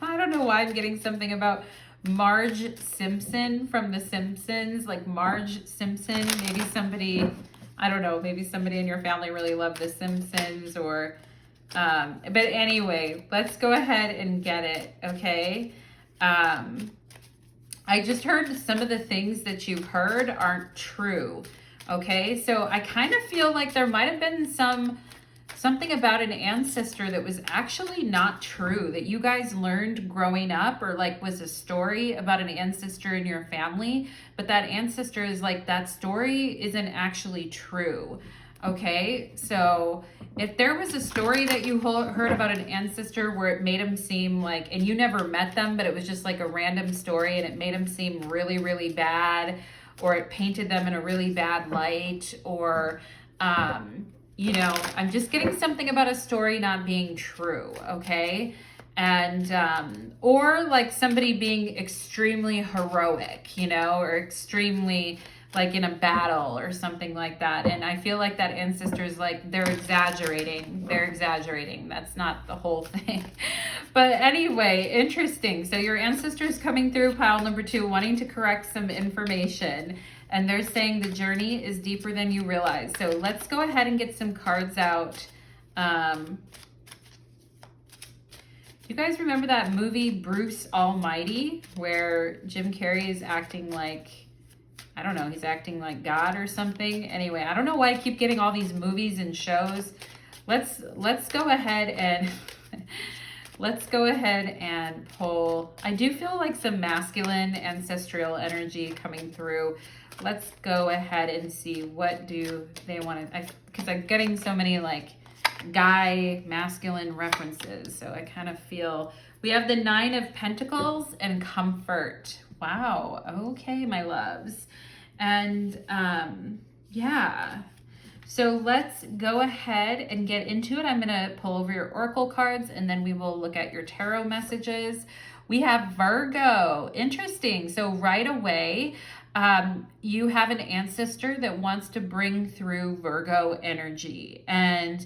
I don't know why I'm getting something about Marge Simpson from The Simpsons, like Marge Simpson. Maybe somebody, I don't know, maybe somebody in your family really loved The Simpsons, or but anyway, let's go ahead and get it, okay? I just heard some of the things that you've heard aren't true, okay? So I kind of feel like there might have been something about an ancestor that was actually not true, that you guys learned growing up, or like was a story about an ancestor in your family, but that ancestor is like, that story isn't actually true. Okay, so if there was a story that you heard about an ancestor where it made them seem like, and you never met them, but it was just like a random story and it made them seem really, really bad, or it painted them in a really bad light, or, you know, I'm just getting something about a story not being true, okay? And, or like somebody being extremely heroic, you know, or extremely like in a battle or something like that. And I feel like that ancestor is like, they're exaggerating. That's not the whole thing. But anyway, interesting. So your ancestor is coming through, pile number 2, wanting to correct some information. And they're saying the journey is deeper than you realize. So let's go ahead and get some cards out. You guys remember that movie Bruce Almighty, where Jim Carrey is acting like, I don't know, he's acting like God or something. Anyway, I don't know why I keep getting all these movies and shows. Let's go ahead and let's go ahead and pull. I do feel like some masculine ancestral energy coming through. Let's go ahead and see what do they want to, because I'm getting so many like guy masculine references. So I kind of feel we have the 9 of Pentacles and comfort. Wow. Okay, my loves. And yeah, So let's go ahead and get into it. I'm going to pull over your oracle cards and then we will look at your tarot messages. We have Virgo. Interesting. So right away, you have an ancestor that wants to bring through Virgo energy. And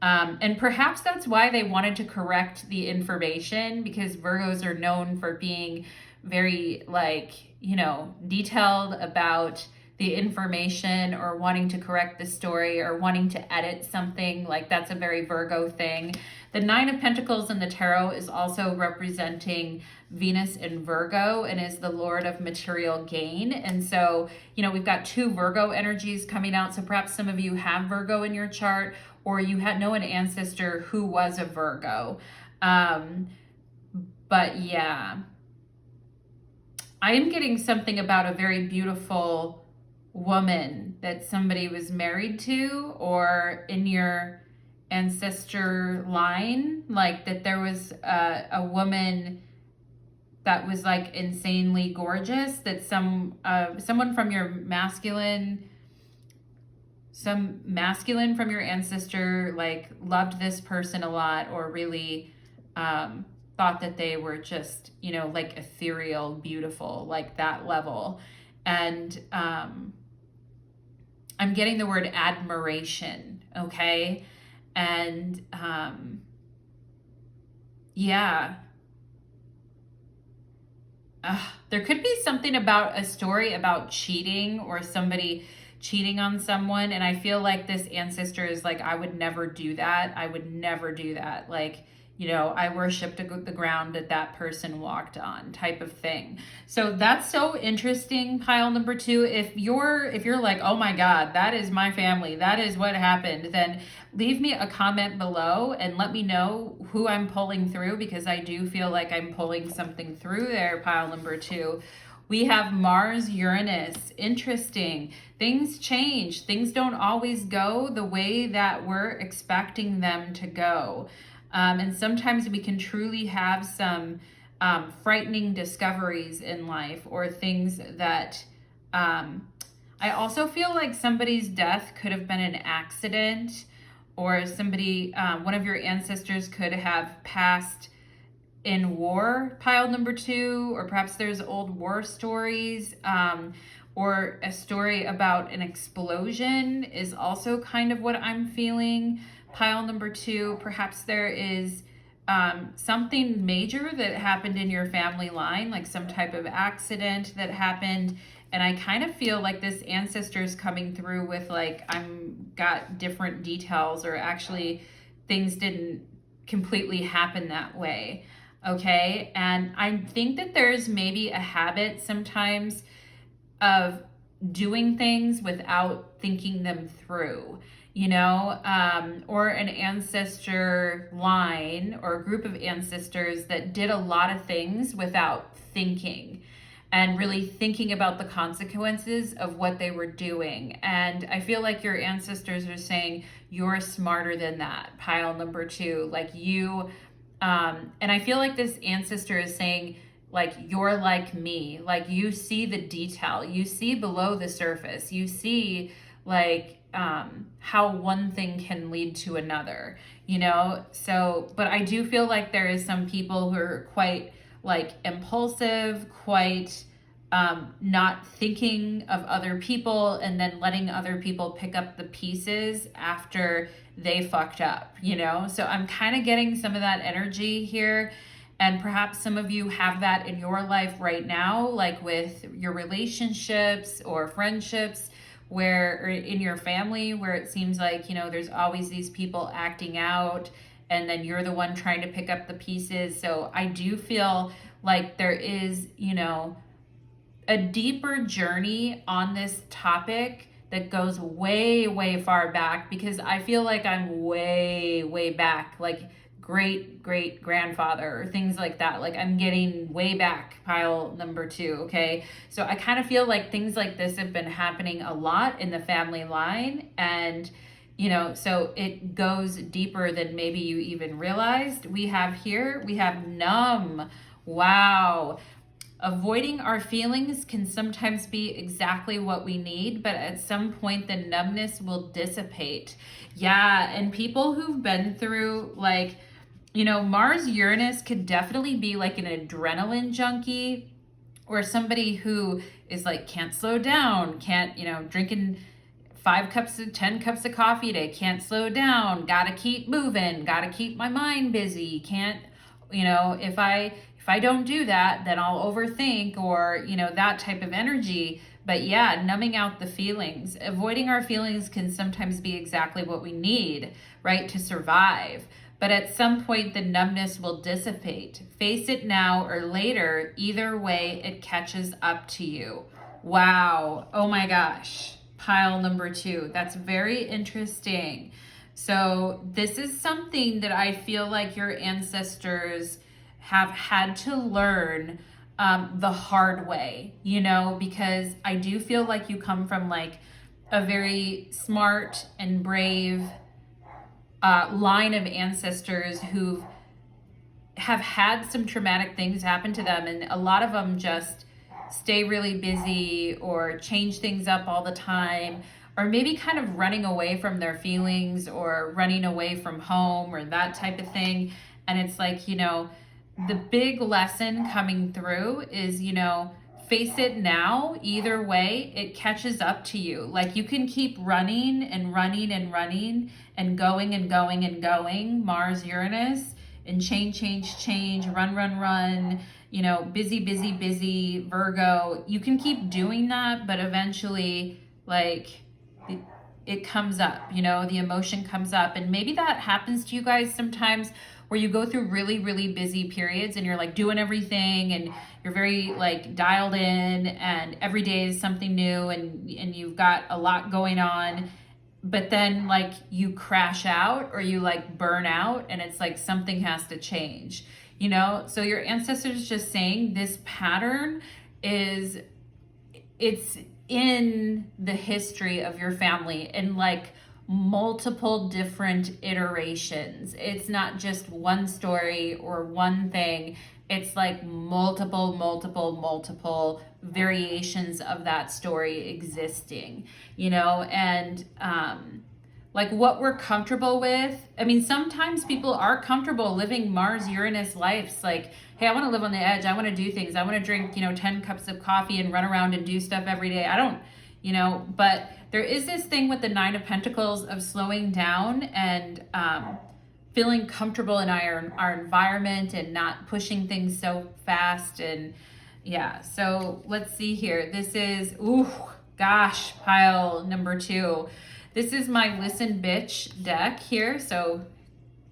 perhaps that's why they wanted to correct the information, because Virgos are known for being very, like, you know, detailed about the information, or wanting to correct the story, or wanting to edit something. Like, that's a very Virgo thing. The Nine of Pentacles in the tarot is also representing Venus in Virgo and is the Lord of material gain. And so, you know, we've got two Virgo energies coming out. So perhaps some of you have Virgo in your chart, or you know an ancestor who was a Virgo. But yeah, I am getting something about a very beautiful woman that somebody was married to, or in your ancestor line, like that there was a woman that was like insanely gorgeous, that someone from your masculine from your ancestor like loved this person a lot, or really thought that they were just, you know, like ethereal, beautiful, like that level. And I'm getting the word admiration, okay? And yeah. There could be something about a story about cheating, or somebody cheating on someone. And I feel like this ancestor is like, I would never do that. I would never do that. Like, you know, I worshiped the ground that that person walked on, type of thing. So that's so interesting, pile number two. If you're like, oh my God, that is my family, that is what happened, then leave me a comment below and let me know who I'm pulling through, because I do feel like I'm pulling something through there, pile number two. We have Mars, Uranus. Interesting. Things change. Things don't always go the way that we're expecting them to go. And sometimes we can truly have some frightening discoveries in life, or things that I also feel like somebody's death could have been an accident, or somebody, one of your ancestors could have passed in war, pile number two, or perhaps there's old war stories, or a story about an explosion is also kind of what I'm feeling. Pile number two, perhaps there is something major that happened in your family line, like some type of accident that happened. And I kind of feel like this ancestor is coming through with like, I'm got different details, or actually things didn't completely happen that way. Okay. And I think that there's maybe a habit sometimes of doing things without thinking them through, you know, or an ancestor line, or a group of ancestors that did a lot of things without thinking, and really thinking about the consequences of what they were doing. And I feel like your ancestors are saying, you're smarter than that, pile number two. Like you, and I feel like this ancestor is saying, like, you're like me. Like, you see the detail, you see below the surface, you see like how one thing can lead to another, you know? So, but I do feel like there is some people who are quite like impulsive, quite not thinking of other people, and then letting other people pick up the pieces after they fucked up, you know? So I'm kind of getting some of that energy here. And perhaps some of you have that in your life right now, like with your relationships or friendships, where, or in your family, where it seems like, you know, there's always these people acting out, and then you're the one trying to pick up the pieces. So I do feel like there is, you know, a deeper journey on this topic that goes way, way far back, because I feel like I'm way, way back, like great grandfather, or things like that. Like I'm getting way back, pile number two. Okay. So I kind of feel like things like this have been happening a lot in the family line. And, you know, so it goes deeper than maybe you even realized. We have numb. Wow. avoiding our feelings can sometimes be exactly what we need, but at some point the numbness will dissipate. Yeah, and people who've been through like, Mars Uranus could definitely be like an adrenaline junkie, or somebody who is like can't slow down, can't, drinking 10 cups of coffee a day, can't slow down, gotta keep moving, gotta keep my mind busy, can't, if I don't do that, then I'll overthink, or, that type of energy. But yeah, numbing out the feelings, avoiding our feelings can sometimes be exactly what we need, right, to survive. But at some point, the numbness will dissipate. Face it now or later. Either way, it catches up to you. Wow. Oh my gosh. Pile number 2. That's very interesting. So this is something that I feel like your ancestors have had to learn the hard way, because I do feel like you come from like a very smart and brave line of ancestors who have had some traumatic things happen to them, and a lot of them just stay really busy or change things up all the time, or maybe kind of running away from their feelings or running away from home or that type of thing. And it's like, the big lesson coming through is, face it now. Either way, it catches up to you. Like you can keep running and running and running and going and going and going, Mars, Uranus, and change, run, busy, Virgo. You can keep doing that, but eventually, like, it comes up, the emotion comes up. And maybe that happens to you guys sometimes, where you go through really, really busy periods and you're like doing everything and you're very like dialed in, and every day is something new, and you've got a lot going on. But then like you crash out or you like burn out, and it's like something has to change, So your ancestors just saying this pattern it's in the history of your family in like multiple different iterations. It's not just one story or one thing. It's like multiple variations of that story existing, and like what we're comfortable with. I mean, sometimes people are comfortable living Mars Uranus lives, like, hey, I want to live on the edge, I want to do things, I want to drink 10 cups of coffee and run around and do stuff every day. I don't, but there is this thing with the 9 of Pentacles of slowing down and feeling comfortable in our environment and not pushing things so fast. And yeah, so let's see here. This is, pile number 2. This is my Listen Bitch deck here, so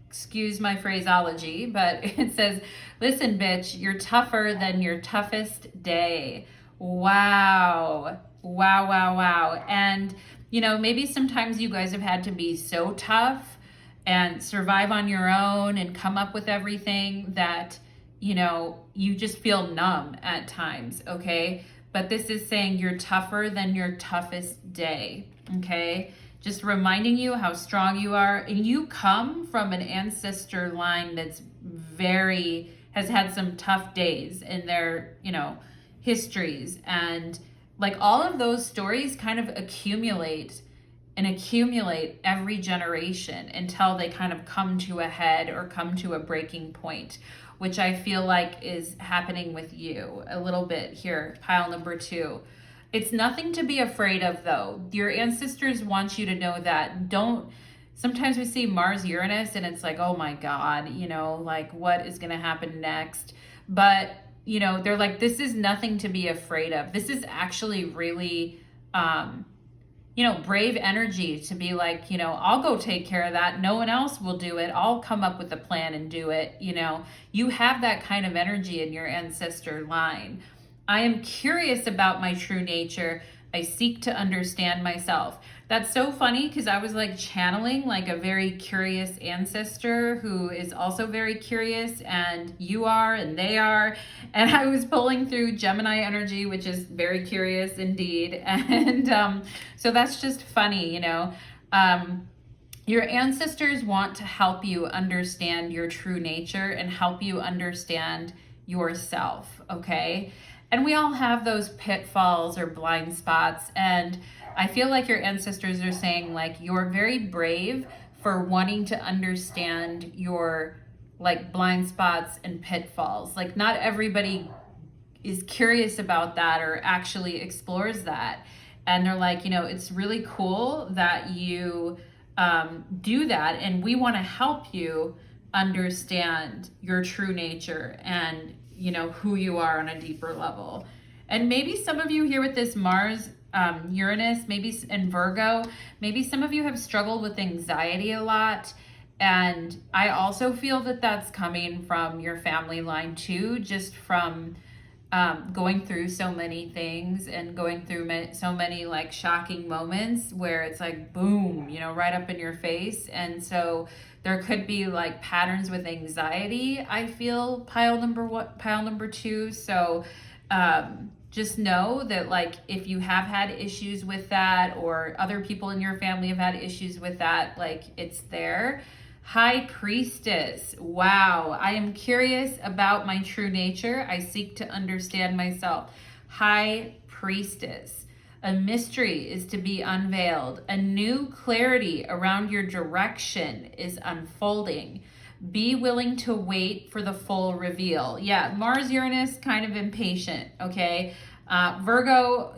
excuse my phraseology, but it says, listen bitch, you're tougher than your toughest day. Wow. And, maybe sometimes you guys have had to be so tough and survive on your own and come up with everything that, you just feel numb at times, okay? But this is saying you're tougher than your toughest day, okay? Just reminding you how strong you are. And you come from an ancestor line that's has had some tough days in their, histories. And like all of those stories kind of accumulate every generation until they kind of come to a head or come to a breaking point, which I feel like is happening with you a little bit here, pile number 2. It's nothing to be afraid of, though. Your ancestors want you to know that. Sometimes we see Mars Uranus and it's like, oh my God, like what is going to happen next? But, they're like, this is nothing to be afraid of. This is actually really, brave energy to be like, I'll go take care of that. No one else will do it. I'll come up with a plan and do it. You have that kind of energy in your ancestor line. I am curious about my true nature. I seek to understand myself. That's so funny because I was like channeling like a very curious ancestor who is also very curious, and you are and they are. And I was pulling through Gemini energy, which is very curious indeed. And so that's just funny, Your ancestors want to help you understand your true nature and help you understand yourself, okay? And we all have those pitfalls or blind spots. And I feel like your ancestors are saying, like, you're very brave for wanting to understand your like blind spots and pitfalls. Like, not everybody is curious about that or actually explores that. And they're like, it's really cool that you do that. And we want to help you understand your true nature and, who you are on a deeper level. And maybe some of you here with this Mars, Uranus, maybe and Virgo, maybe some of you have struggled with anxiety a lot. And I also feel that that's coming from your family line too, just from going through so many things and going through so many like shocking moments where it's like, boom, right up in your face. And so there could be like patterns with anxiety, I feel, pile number 2. So just know that, like, if you have had issues with that, or other people in your family have had issues with that, like, it's there. High Priestess. Wow. I am curious about my true nature. I seek to understand myself. High Priestess. A mystery is to be unveiled. A new clarity around your direction is unfolding. Be willing to wait for the full reveal. Yeah, Mars, Uranus, kind of impatient, okay? Virgo,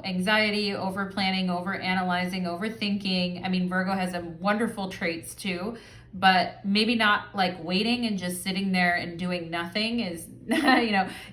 anxiety, over planning, over analyzing, overthinking. I mean, Virgo has some wonderful traits too, but maybe not like waiting and just sitting there and doing nothing is,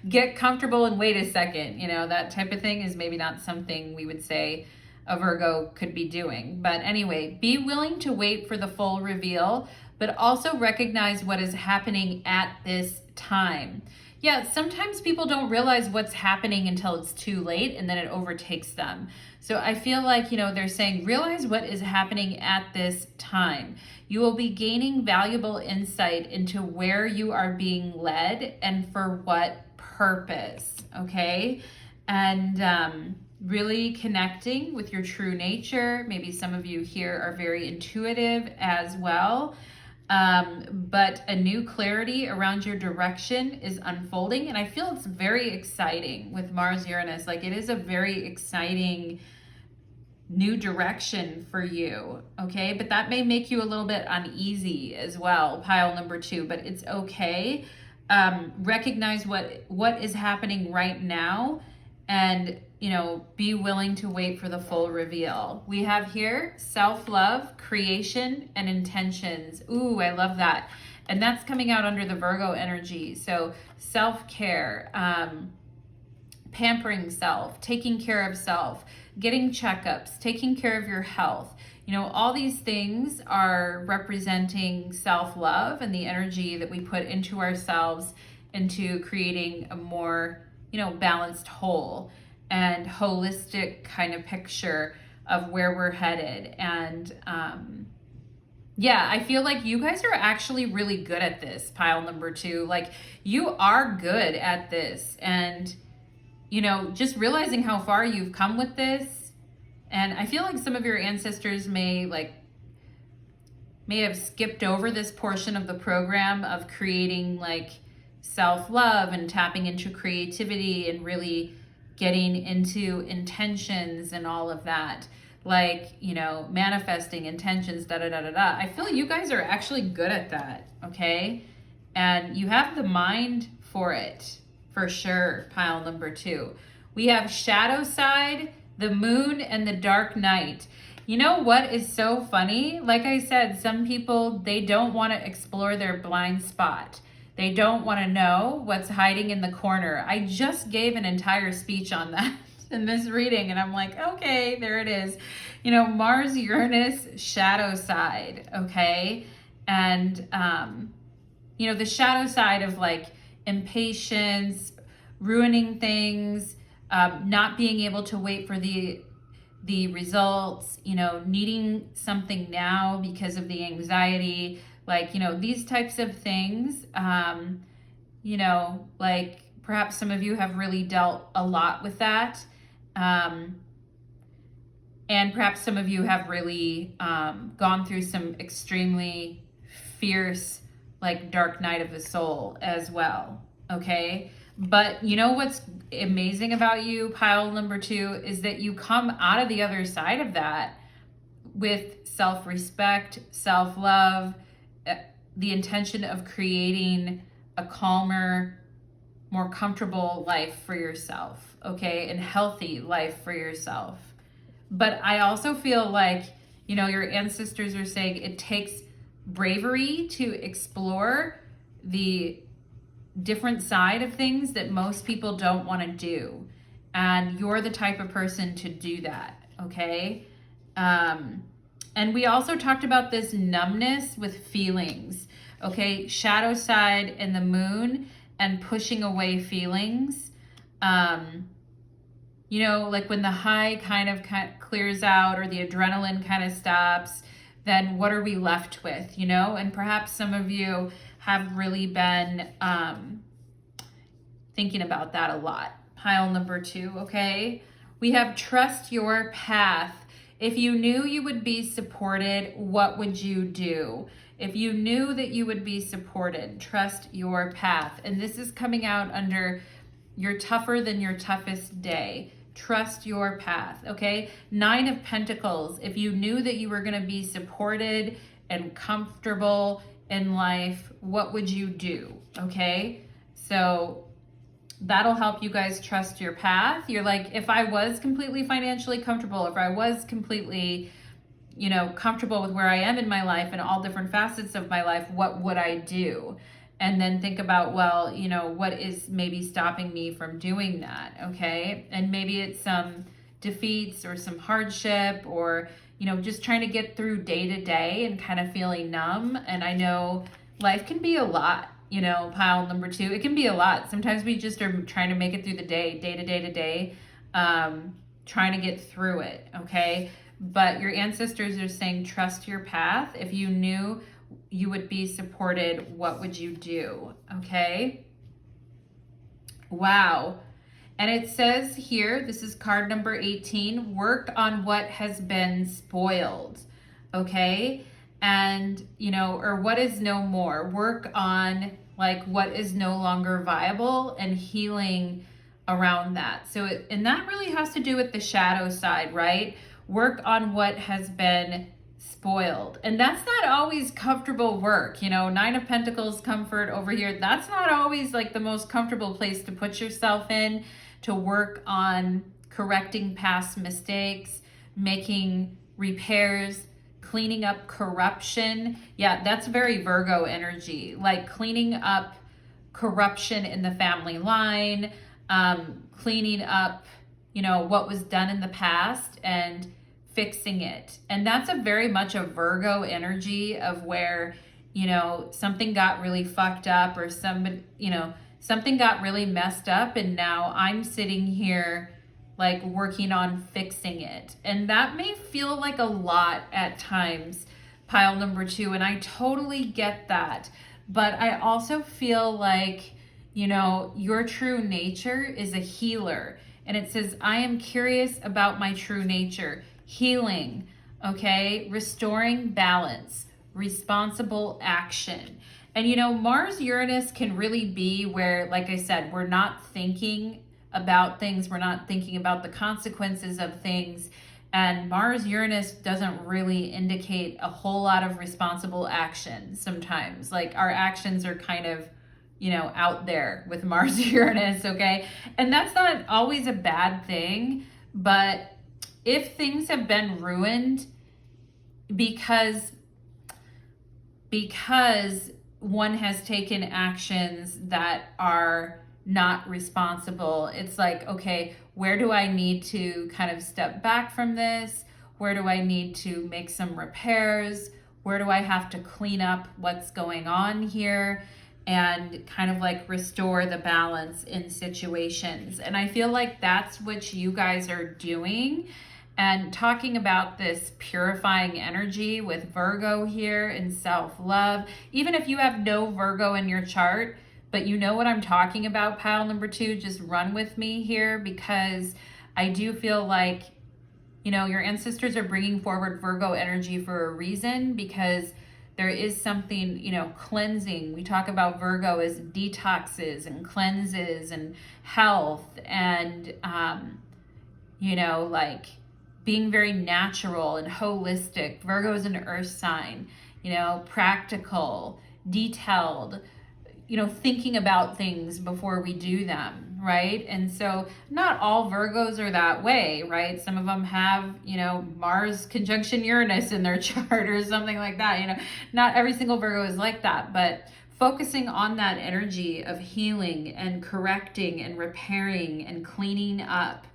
get comfortable and wait a second. That type of thing is maybe not something we would say a Virgo could be doing. But anyway, be willing to wait for the full reveal, but also recognize what is happening at this time. Yeah, sometimes people don't realize what's happening until it's too late, and then it overtakes them. So I feel like, they're saying, realize what is happening at this time. You will be gaining valuable insight into where you are being led and for what purpose, okay? And really connecting with your true nature. Maybe some of you here are very intuitive as well. But a new clarity around your direction is unfolding. And I feel it's very exciting with Mars Uranus. Like, it is a very exciting new direction for you. Okay. But that may make you a little bit uneasy as well. Pile number 2, but it's okay. Recognize what is happening right now, and be willing to wait for the full reveal. We have here self-love, creation, and intentions. Ooh, I love that. And that's coming out under the Virgo energy. So self-care, pampering self, taking care of self, getting checkups, taking care of your health. All these things are representing self-love and the energy that we put into ourselves, into creating a more, balanced whole and holistic kind of picture of where we're headed. And yeah, I feel like you guys are actually really good at this, pile number 2. Like, you are good at this. And, just realizing how far you've come with this. And I feel like some of your ancestors may have skipped over this portion of the program of creating like self-love and tapping into creativity and really getting into intentions and all of that, like, manifesting intentions, I feel you guys are actually good at that, okay? And you have the mind for it, for sure, pile number 2. We have shadow side, the moon, and the dark night. You know what is so funny? Like I said, some people, they don't want to explore their blind spot. They don't want to know what's hiding in the corner. I just gave an entire speech on that in this reading, and I'm like, okay, there it is. Mars, Uranus, shadow side, okay? And, the shadow side of like impatience, ruining things, not being able to wait for the results, needing something now because of the anxiety, like, these types of things, like perhaps some of you have really dealt a lot with that. And perhaps some of you have really gone through some extremely fierce, like, dark night of the soul as well, okay? But you know what's amazing about you, pile number 2, is that you come out of the other side of that with self-respect, self-love, the intention of creating a calmer, more comfortable life for yourself, okay? And healthy life for yourself. But I also feel like, you know, your ancestors are saying it takes bravery to explore the different side of things that most people don't want to do. And you're the type of person to do that, okay? And we also talked about this numbness with feelings, okay? Shadow side and the moon and pushing away feelings. You know, like when the high kind of clears out or the adrenaline kind of stops, then what are we left with, you know? And perhaps some of you have really been thinking about that a lot. Pile number 2, okay? We have trust your path. If you knew you would be supported, what would you do? If you knew that you would be supported, trust your path. And this is coming out under you're tougher than your toughest day. Trust your path, okay? 9 of Pentacles. If you knew that you were going to be supported and comfortable in life, what would you do, okay? So that'll help you guys trust your path. You're like, if I was completely financially comfortable, if I was completely, you know, comfortable with where I am in my life and all different facets of my life, what would I do? And then think about, well, you know, what is maybe stopping me from doing that, okay? And maybe it's some defeats or some hardship or, you know, just trying to get through day to day and kind of feeling numb. And I know life can be a lot, you know, pile number 2. It can be a lot. Sometimes we just are trying to make it through the day to day, trying to get through it, okay? But your ancestors are saying, trust your path. If you knew you would be supported, what would you do? Okay. Wow. And it says here, this is card number 18, work on what has been spoiled. Okay. And, you know, or what is no more. Work on like what is no longer viable and healing around that. So, and that really has to do with the shadow side, right? Work on what has been spoiled. And that's not always comfortable work. You know, 9 of Pentacles, comfort over here. That's not always like the most comfortable place to put yourself in, to work on correcting past mistakes, making repairs, cleaning up corruption. Yeah, that's very Virgo energy, like cleaning up corruption in the family line, cleaning up, you know, what was done in the past and fixing it. And that's a very much a Virgo energy of where, you know, something got really fucked up or somebody, you know, something got really messed up and now I'm sitting here like working on fixing it. And that may feel like a lot at times, pile number 2, and I totally get that. But I also feel like, you know, your true nature is a healer. And it says, I am curious about my true nature. Healing, okay? Restoring balance, responsible action. And you know, Mars-Uranus can really be where, like I said, we're not thinking about things. We're not thinking about the consequences of things. And Mars-Uranus doesn't really indicate a whole lot of responsible action sometimes. Like our actions are kind of, you know, out there with Mars-Uranus, okay? And that's not always a bad thing, but if things have been ruined because one has taken actions that are not responsible, it's like, okay, where do I need to kind of step back from this? Where do I need to make some repairs? Where do I have to clean up what's going on here? And kind of like restore the balance in situations. And I feel like that's what you guys are doing. And talking about this purifying energy with Virgo here and self-love. Even if you have no Virgo in your chart, but you know what I'm talking about, pile number 2, just run with me here, because I do feel like, you know, your ancestors are bringing forward Virgo energy for a reason, because there is something, you know, cleansing. We talk about Virgo as detoxes and cleanses and health and, you know, like being very natural and holistic. Virgo is an earth sign, you know, practical, detailed, you know, thinking about things before we do them, right? And so not all Virgos are that way, right? Some of them have, you know, Mars conjunction Uranus in their chart or something like that. You know, not every single Virgo is like that, but focusing on that energy of healing and correcting and repairing and cleaning up.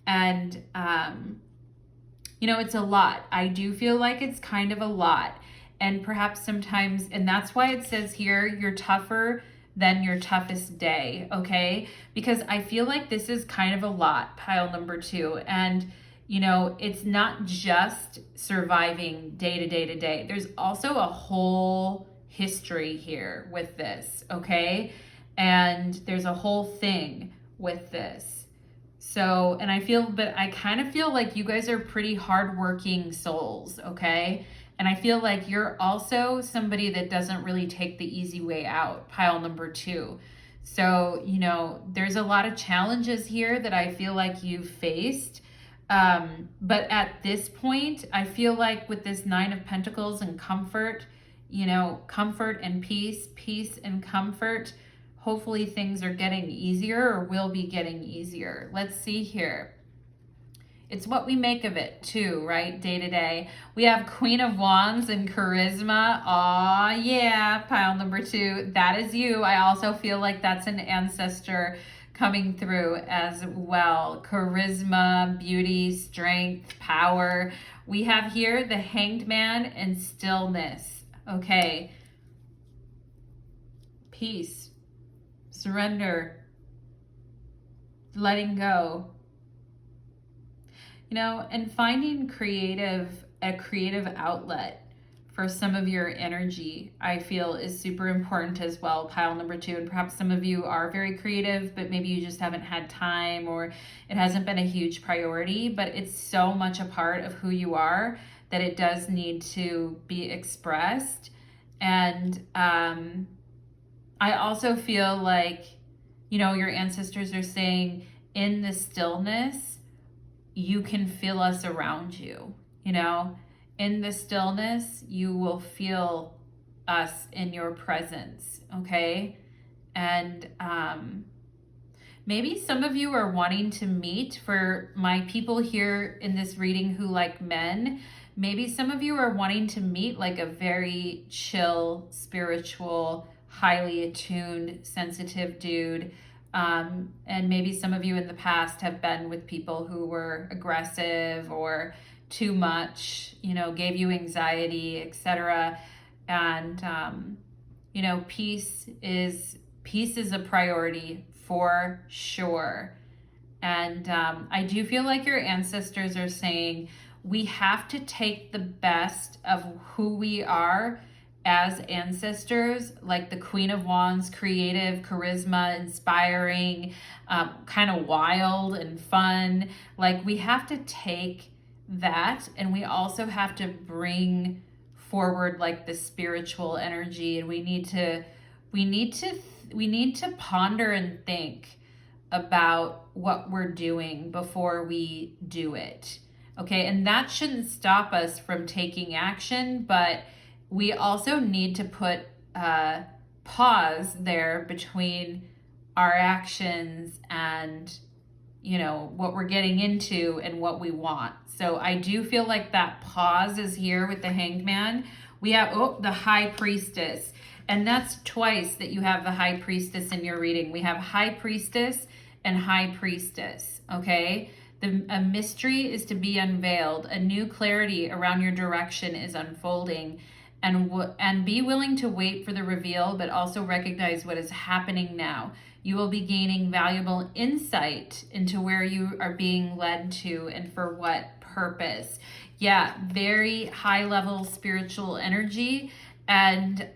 And, you know, it's a lot. I do feel like it's kind of a lot. And perhaps sometimes, and that's why it says here, you're tougher than your toughest day, okay? Because I feel like this is kind of a lot, pile number 2. And, you know, it's not just surviving day to day to day. There's also a whole history here with this, okay? And there's a whole thing with this. So, and I kind of feel like you guys are pretty hardworking souls, okay? And I feel like you're also somebody that doesn't really take the easy way out, pile number 2. So, you know, there's a lot of challenges here that I feel like you've faced. But at this point, I feel like with this 9 of Pentacles and comfort, you know, comfort and peace, peace and comfort, hopefully things are getting easier or will be getting easier. Let's see here. It's what we make of it too, right? Day to day. We have Queen of Wands and charisma. Aw, yeah, pile number 2. That is you. I also feel like that's an ancestor coming through as well. Charisma, beauty, strength, power. We have here the Hanged Man and stillness. Okay. Peace, surrender, letting go. You know, and finding a creative outlet for some of your energy, I feel is super important as well, pile number 2. And perhaps some of you are very creative, but maybe you just haven't had time or it hasn't been a huge priority, but it's so much a part of who you are that it does need to be expressed. And I also feel like, you know, your ancestors are saying in the stillness, you can feel us around you, you know, in the stillness, you will feel us in your presence. Okay. And, maybe some of you are wanting to meet. For my people here in this reading who like men, maybe some of you are wanting to meet like a very chill, spiritual, highly attuned, sensitive dude. And maybe some of you in the past have been with people who were aggressive or too much, you know, gave you anxiety, etc. And, you know, peace is a priority for sure. And I do feel like your ancestors are saying we have to take the best of who we are as ancestors, like the Queen of Wands, creative, charisma, inspiring, kind of wild and fun. Like we have to take that, and we also have to bring forward like the spiritual energy, and we need to ponder and think about what we're doing before we do it. Okay, and that shouldn't stop us from taking action, but we also need to put a pause there between our actions and, you know, what we're getting into and what we want. So I do feel like that pause is here with the Hanged Man. We have, the High Priestess. And that's twice that you have the High Priestess in your reading. We have High Priestess and High Priestess, okay? A mystery is to be unveiled. A new clarity around your direction is unfolding. And be willing to wait for the reveal, but also recognize what is happening now. You will be gaining valuable insight into where you are being led to and for what purpose. Yeah, very high level spiritual energy. And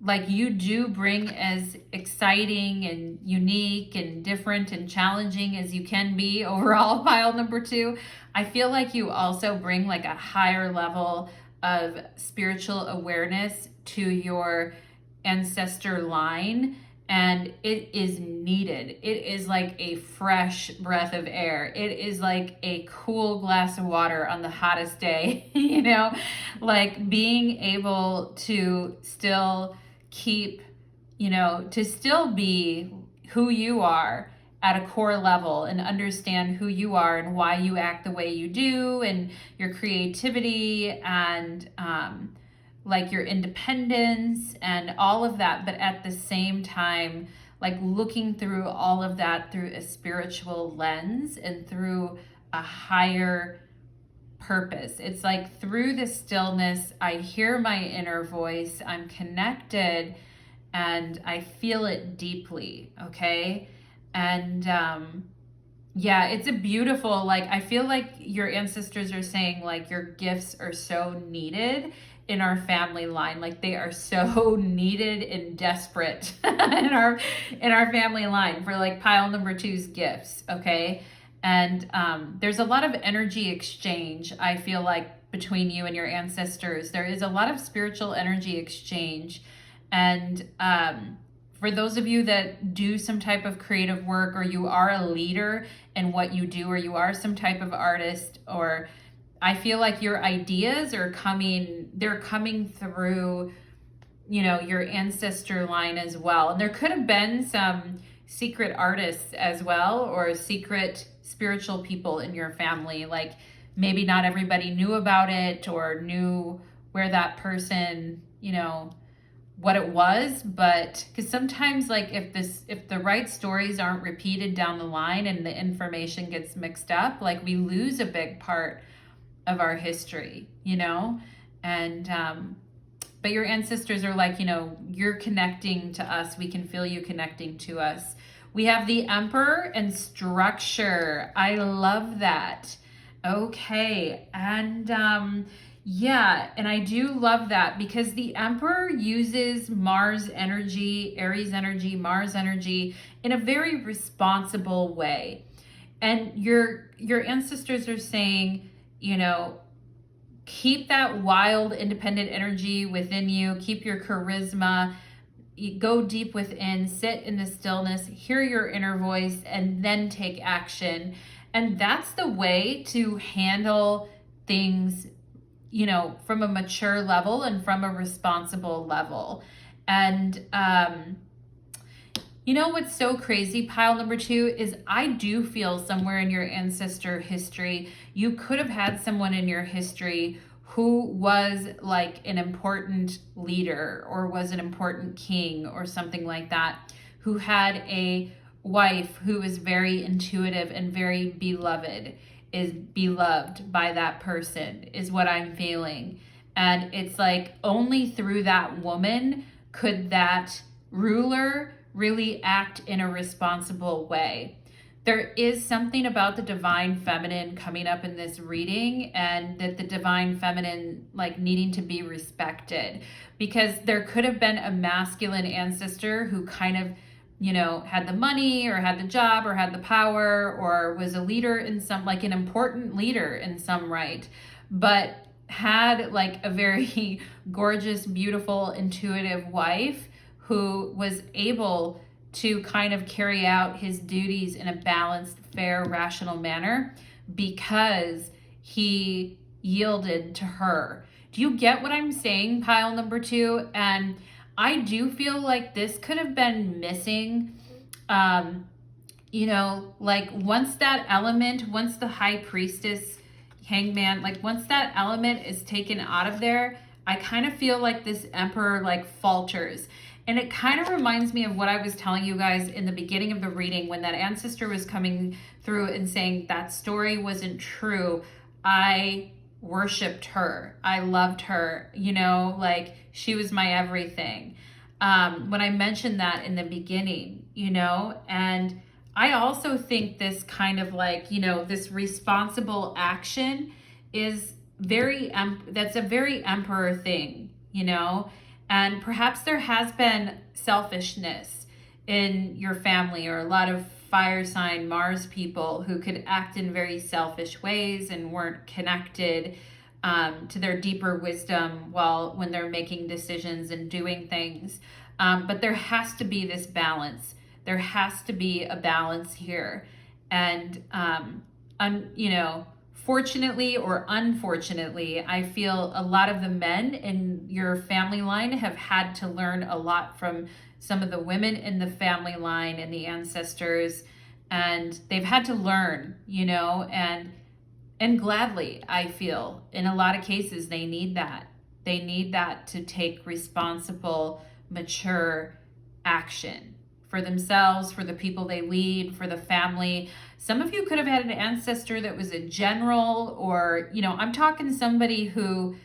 like you do bring as exciting and unique and different and challenging as you can be overall, pile number 2. I feel like you also bring like a higher level of spiritual awareness to your ancestor line, and it is needed. It is like a fresh breath of air. It is like a cool glass of water on the hottest day, you know, like being able to still keep, you know, to still be who you are at a core level and understand who you are and why you act the way you do, and your creativity and like your independence and all of that, but at the same time, like looking through all of that through a spiritual lens and through a higher purpose. It's like through the stillness, I hear my inner voice, I'm connected, and I feel it deeply, okay? And yeah, it's a beautiful, like, I feel like your ancestors are saying, like, your gifts are so needed in our family line. Like, they are so needed and desperate in our family line for, like, pile number 2's gifts, okay? And there's a lot of energy exchange, I feel like, between you and your ancestors. There is a lot of spiritual energy exchange. And for those of you that do some type of creative work, or you are a leader in what you do, or you are some type of artist, or I feel like your ideas are they're coming through, you know, your ancestor line as well. And there could have been some secret artists as well, or secret spiritual people in your family. Like, maybe not everybody knew about it or knew where that person, you know, what it was. But because sometimes, like, if the right stories aren't repeated down the line and the information gets mixed up, like, we lose a big part of our history, you know. And but your ancestors are like, you know, you're connecting to us, we can feel you connecting to us. We have the Emperor and structure. I love that. Okay. And yeah, and I do love that because the Emperor uses Mars energy, Aries energy, Mars energy in a very responsible way. And your ancestors are saying, you know, keep that wild, independent energy within you, keep your charisma, go deep within, sit in the stillness, hear your inner voice, and then take action. And that's the way to handle things, you know, from a mature level and from a responsible level. And you know what's so crazy, pile number 2, is I do feel somewhere in your ancestor history, you could have had someone in your history who was like an important leader, or was an important king or something like that, who had a wife who was very intuitive and very beloved, is beloved by that person, is what I'm feeling. And it's like only through that woman could that ruler really act in a responsible way. There is something about the divine feminine coming up in this reading, and that the divine feminine, like, needing to be respected, because there could have been a masculine ancestor who kind of, you know, had the money or had the job or had the power or was a leader in some, like an important leader in some right, but had like a very gorgeous, beautiful, intuitive wife who was able to kind of carry out his duties in a balanced, fair, rational manner because he yielded to her. Do you get what I'm saying, pile number 2? And I do feel like this could have been missing. You know, like once that element, once the high priestess, hangman, like once that element is taken out of there, I kind of feel like this Emperor like falters. And it kind of reminds me of what I was telling you guys in the beginning of the reading, when that ancestor was coming through and saying that story wasn't true. I worshipped her. I loved her, you know, like she was my everything. When I mentioned that in the beginning, you know, and I also think this kind of like, you know, this responsible action is that's a very Emperor thing, you know. And perhaps there has been selfishness in your family, or a lot of fire sign Mars people who could act in very selfish ways and weren't connected to their deeper wisdom when they're making decisions and doing things. But there has to be this balance. There has to be a balance here. And, you know, fortunately or unfortunately, I feel a lot of the men in your family line have had to learn a lot from some of the women in the family line and the ancestors. And they've had to learn, you know, and gladly, I feel in a lot of cases, they need that. They need that to take responsible, mature action for themselves, for the people they lead, for the family. Some of you could have had an ancestor that was a general, or, you know, I'm talking somebody who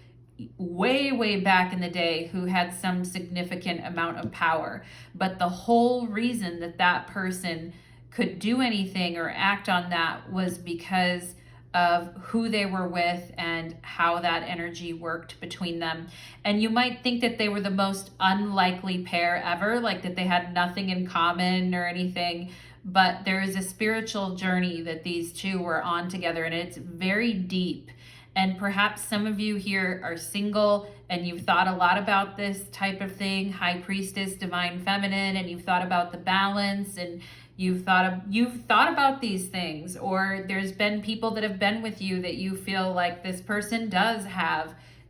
way back in the day who had some significant amount of power. But the whole reason that that person could do anything or act on that was because of who they were with and how that energy worked between them. And you might think that they were the most unlikely pair ever, like that they had nothing in common or anything, but there is a spiritual journey that these two were on together, and it's very deep. And perhaps some of you here are single and you've thought a lot about this type of thing, High Priestess, Divine Feminine, and you've thought about the balance, and you've thought about these things, or there's been people that have been with you that you feel like this person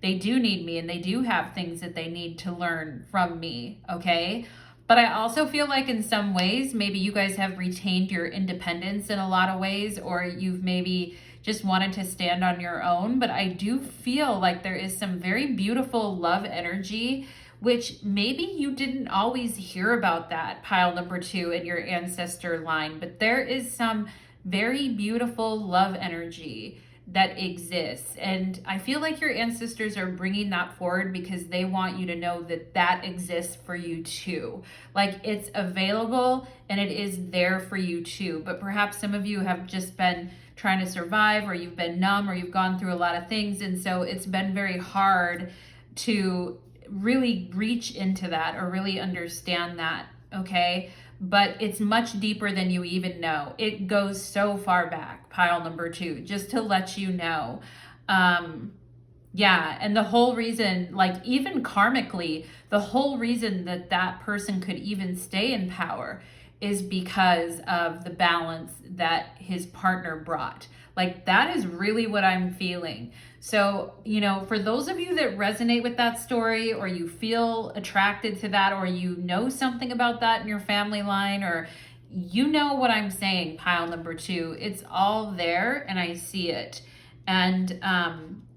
they do need me, and they do have things that they need to learn from me, okay? But I also feel like in some ways, maybe you guys have retained your independence in a lot of ways, or you've maybe just wanted to stand on your own. But I do feel like there is some very beautiful love energy, which maybe you didn't always hear about that, pile number 2 in your ancestor line, but there is some very beautiful love energy that exists. And I feel like your ancestors are bringing that forward because they want you to know that that exists for you too. Like, it's available and it is there for you too. But perhaps some of you have just been trying to survive, or you've been numb, or you've gone through a lot of things. And so it's been very hard to really reach into that or really understand that, okay? But it's much deeper than you even know. It goes so far back, pile number 2, just to let you know. Yeah, and the whole reason, like even karmically, the whole reason that that person could even stay in power is because of the balance that his partner brought. Like, that is really what I'm feeling. So, you know, for those of you that resonate with that story, or you feel attracted to that, or you know something about that in your family line, or you know what I'm saying, pile number 2, it's all there and I see it. And,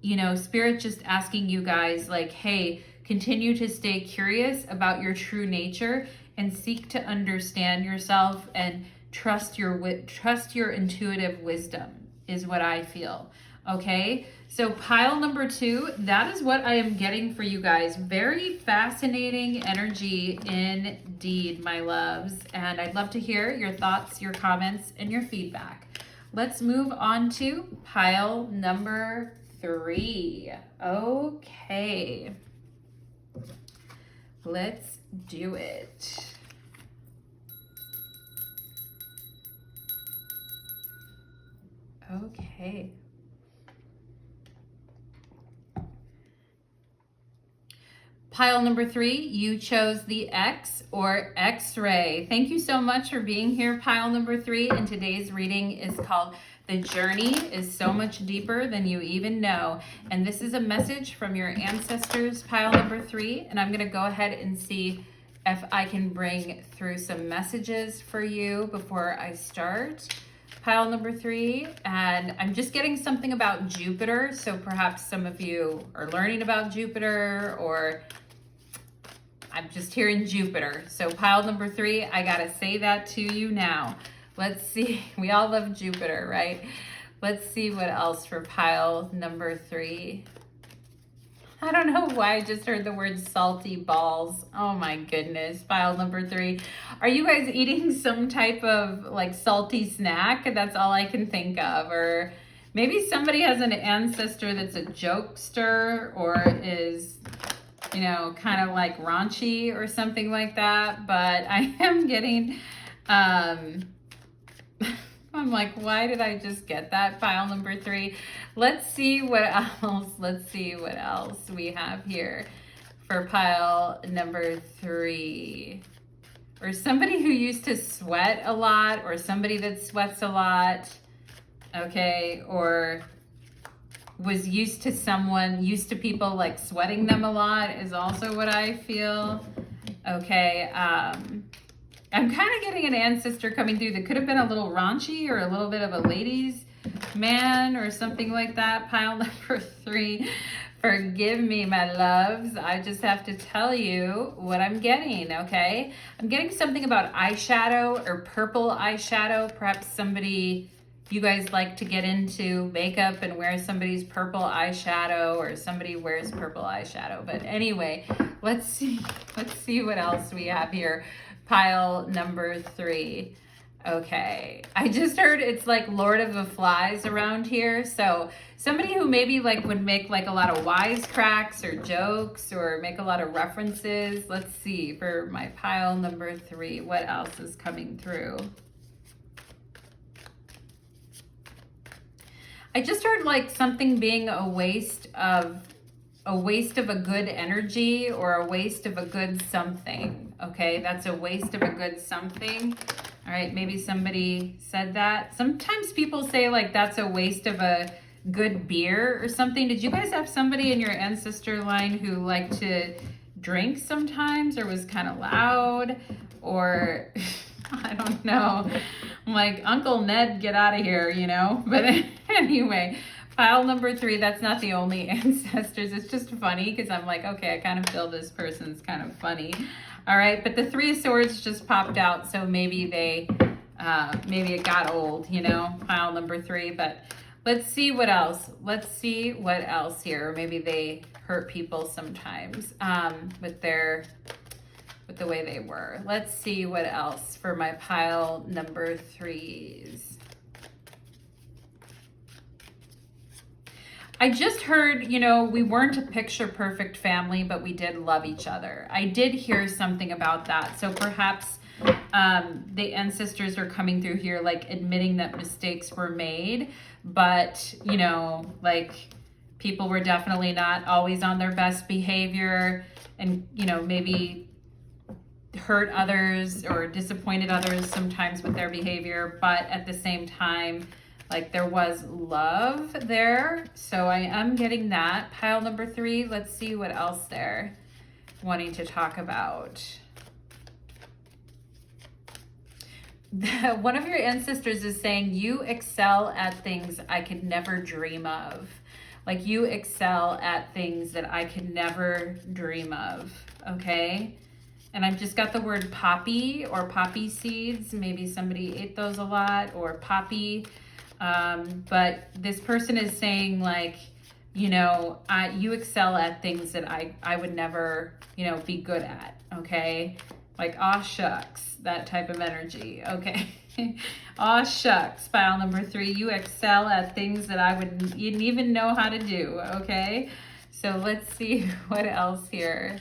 you know, Spirit just asking you guys, like, hey, continue to stay curious about your true nature and seek to understand yourself and trust your intuitive wisdom is what I feel. Okay, so pile number 2, that is what I am getting for you guys. Very fascinating energy indeed, my loves. And I'd love to hear your thoughts, your comments, and your feedback. Let's move on to pile number 3. Okay, let's do it. Okay. Pile number 3, you chose the X or X-ray. Thank you so much for being here, pile number 3. And today's reading is called The Journey is So Much Deeper Than You Even Know. And this is a message from your ancestors, pile number 3. And I'm going to go ahead and see if I can bring through some messages for you before I start. Pile number 3, and I'm just getting something about Jupiter, so perhaps some of you are learning about Jupiter, or I'm just hearing Jupiter. So pile number 3, I gotta say that to you now. Let's see, we all love Jupiter, right? Let's see what else for pile number 3. I don't know why I just heard the word salty balls. Oh my goodness, pile number 3. Are you guys eating some type of like salty snack? That's all I can think of. Or maybe somebody has an ancestor that's a jokester, or is, you know, kind of like raunchy or something like that. But I am getting, oh I'm like, why did I just get that? Pile number 3. Let's see what else. Let's see what else we have here for pile number 3. Or somebody who used to sweat a lot, or somebody that sweats a lot, okay, or was used to people like sweating them a lot is also what I feel. Okay, I'm kind of getting an ancestor coming through that could have been a little raunchy or a little bit of a ladies man or something like that. Pile number 3. Forgive me, my loves. I just have to tell you what I'm getting, okay? I'm getting something about eyeshadow or purple eyeshadow. Perhaps you guys like to get into makeup and wear somebody's purple eyeshadow, or somebody wears purple eyeshadow. But anyway, let's see what else we have here. Pile number 3. Okay, I just heard it's like Lord of the Flies around here. So somebody who maybe like would make like a lot of wisecracks or jokes or make a lot of references. Let's see for my pile number 3, what else is coming through? I just heard like something being a waste of a good energy, or a waste of a good something. Okay, that's a waste of a good something. All right, maybe somebody said that. Sometimes people say like that's a waste of a good beer or something. Did you guys have somebody in your ancestor line who liked to drink sometimes, or was kind of loud, or I don't know. I'm like, Uncle Ned, get out of here, you know? But anyway, pile number 3, that's not the only ancestors. It's just funny because I'm like, okay, I kind of feel this person's kind of funny. All right, but the 3 of Swords just popped out, so maybe maybe it got old, you know, pile number 3. But let's see what else. Let's see what else here. Maybe they hurt people sometimes with the way they were. Let's see what else for my pile number 3s. I just heard, you know, we weren't a picture perfect family, but we did love each other. I did hear something about that. So perhaps the ancestors are coming through here, like admitting that mistakes were made, but, you know, like people were definitely not always on their best behavior, and, you know, maybe hurt others or disappointed others sometimes with their behavior, but at the same time, like there was love there. So I am getting that. Pile number 3, let's see what else they're wanting to talk about. One of your ancestors is saying, you excel at things I could never dream of. Like you excel at things that I could never dream of, okay? And I've just got the word poppy or poppy seeds. Maybe somebody ate those a lot, or poppy. But this person is saying like, you know, you excel at things that I would never, you know, be good at, okay? Like, aw shucks, that type of energy, okay? Aw shucks, pile number 3, you excel at things that I wouldn't even know how to do, okay? So let's see what else here.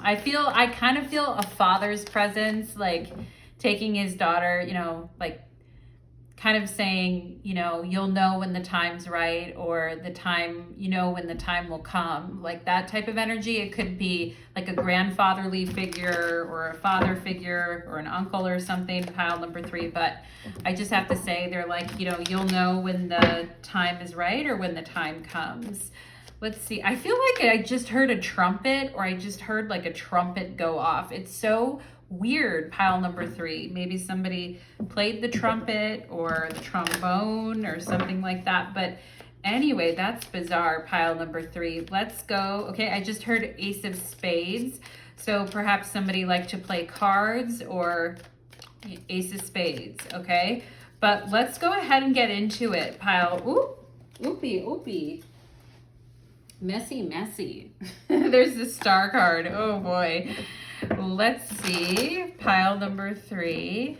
I kind of feel a father's presence, like taking his daughter, you know, like kind of saying, you know, you'll know when the time's right, or the time, you know, when the time will come, like that type of energy. It could be like a grandfatherly figure or a father figure or an uncle or something, pile number 3. But I just have to say, they're like, you know, you'll know when the time is right or when the time comes. Let's see. I feel like I just heard a trumpet, or I just heard like a trumpet go off. It's so weird, pile number 3. Maybe somebody played the trumpet or the trombone or something like that. But anyway, that's bizarre, pile number 3. Let's go. Okay, I just heard Ace of Spades. So perhaps somebody liked to play cards, or Ace of Spades, okay? But let's go ahead and get into it, pile. Ooh, oopie. Messy. There's the Star card. Oh boy. Let's see. Pile number 3.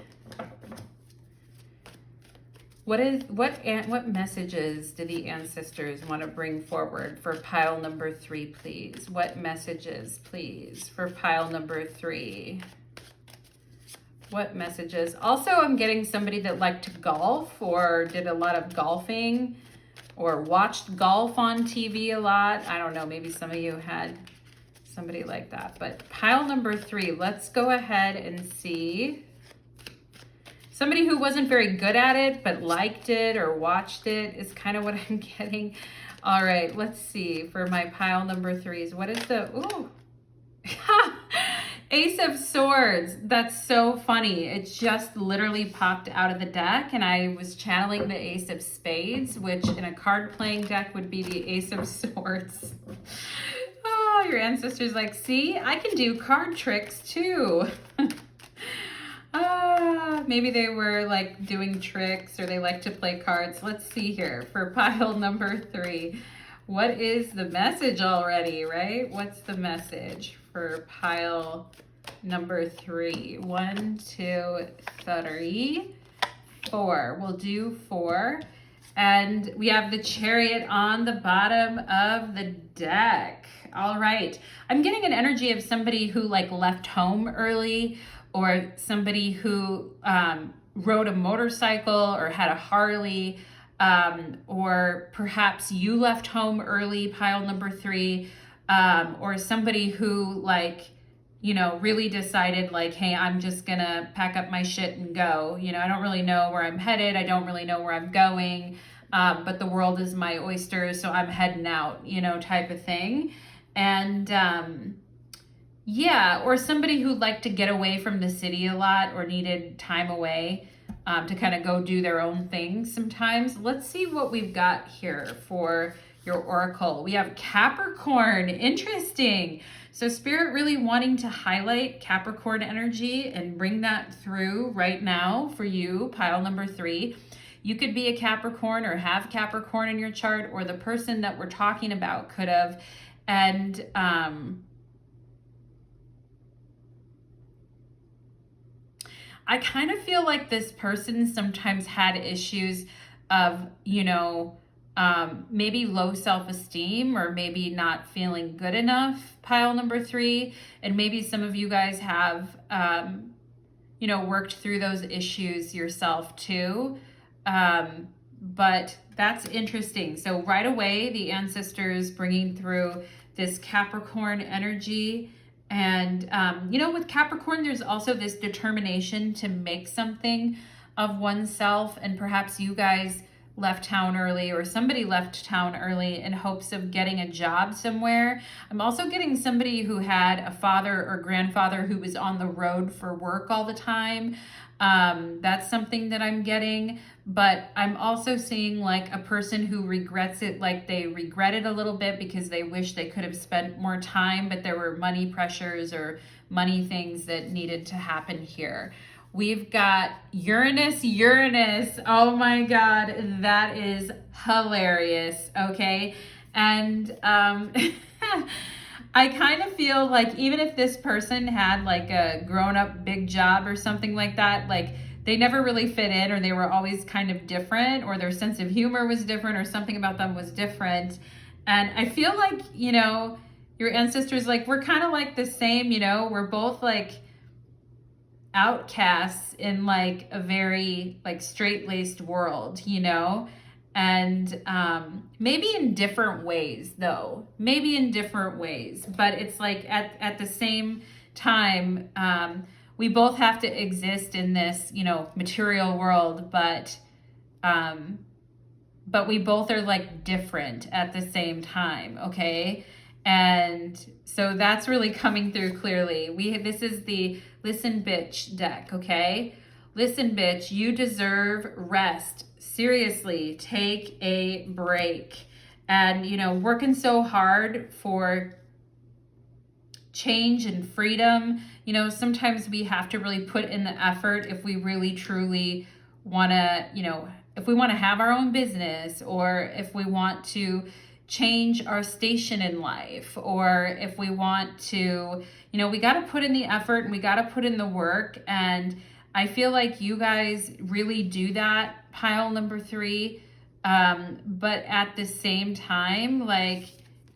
What messages do the ancestors want to bring forward for pile number 3, please? What messages, please, for pile number 3? What messages? Also, I'm getting somebody that liked to golf or did a lot of golfing or watched golf on TV a lot. I don't know, maybe some of you had somebody like that. But pile number 3, let's go ahead and see. Somebody who wasn't very good at it but liked it or watched it is kind of what I'm getting. All right, let's see for my pile number 3s. What is the, ooh. Ace of Swords. That's so funny. It just literally popped out of the deck, and I was channeling the Ace of Spades, which in a card playing deck would be the Ace of Swords. Oh, your ancestors like, see, I can do card tricks too. Maybe they were like doing tricks or they like to play cards. Let's see here for pile number 3. What is the message already, right? What's the message for pile number 3? 1, 2, 3, 4. We'll do 4. And we have the Chariot on the bottom of the deck. All right. I'm getting an energy of somebody who like left home early, or somebody who rode a motorcycle or had a Harley, or perhaps you left home early, pile number 3, or somebody who like, you know, really decided like, hey, I'm just gonna pack up my shit and go. You know, I don't really know where I'm headed. I don't really know where I'm going, but the world is my oyster, so I'm heading out, you know, type of thing. And yeah, or somebody who liked to get away from the city a lot or needed time away to kind of go do their own thing sometimes. Let's see what we've got here for your oracle. We have Capricorn. Interesting. So Spirit really wanting to highlight Capricorn energy and bring that through right now for you, pile number 3. You could be a Capricorn or have Capricorn in your chart, or the person that we're talking about could have. And I kind of feel like this person sometimes had issues of, you know, maybe low self-esteem or maybe not feeling good enough, pile number 3. And maybe some of you guys have, you know, worked through those issues yourself too. But that's interesting. So right away, the ancestors bringing through this Capricorn energy. And, you know, with Capricorn, there's also this determination to make something of oneself. And perhaps you guys left town early, or somebody left town early in hopes of getting a job somewhere. I'm also getting somebody who had a father or grandfather who was on the road for work all the time. That's something that I'm getting. But I'm also seeing like a person who regrets it, like they regret it a little bit because they wish they could have spent more time, but there were money pressures or money things that needed to happen here. We've got Uranus. Oh my God, that is hilarious. Okay. And I kind of feel like even if this person had like a grown-up big job or something like that, like they never really fit in, or they were always kind of different, or their sense of humor was different, or something about them was different. And I feel like, you know, your ancestors, like, we're kind of like the same, you know, we're both like outcasts in like a very like straight-laced world, you know, and maybe in different ways though, but it's like at the same time, we both have to exist in this, you know, material world, but we both are like different at the same time. Okay. And so that's really coming through clearly. This is the Listen Bitch deck. Okay. Listen, bitch, you deserve rest. Seriously, take a break. And, you know, working so hard for change and freedom, you know, sometimes we have to really put in the effort if we really truly want to, you know, if we want to have our own business, or if we want to change our station in life, or if we want to, you know, we got to put in the effort and we got to put in the work. And I feel like you guys really do that, pile number 3. But at the same time, like,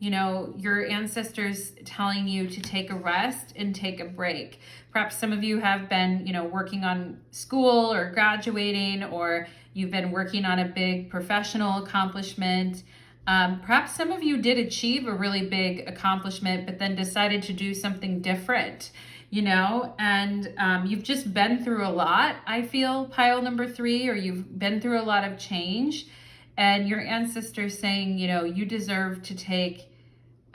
you know, your ancestors telling you to take a rest and take a break. Perhaps some of you have been, you know, working on school or graduating, or you've been working on a big professional accomplishment. Perhaps some of you did achieve a really big accomplishment, but then decided to do something different, you know, and you've just been through a lot, I feel, pile number 3, or you've been through a lot of change, and your ancestors saying, you know, you deserve to take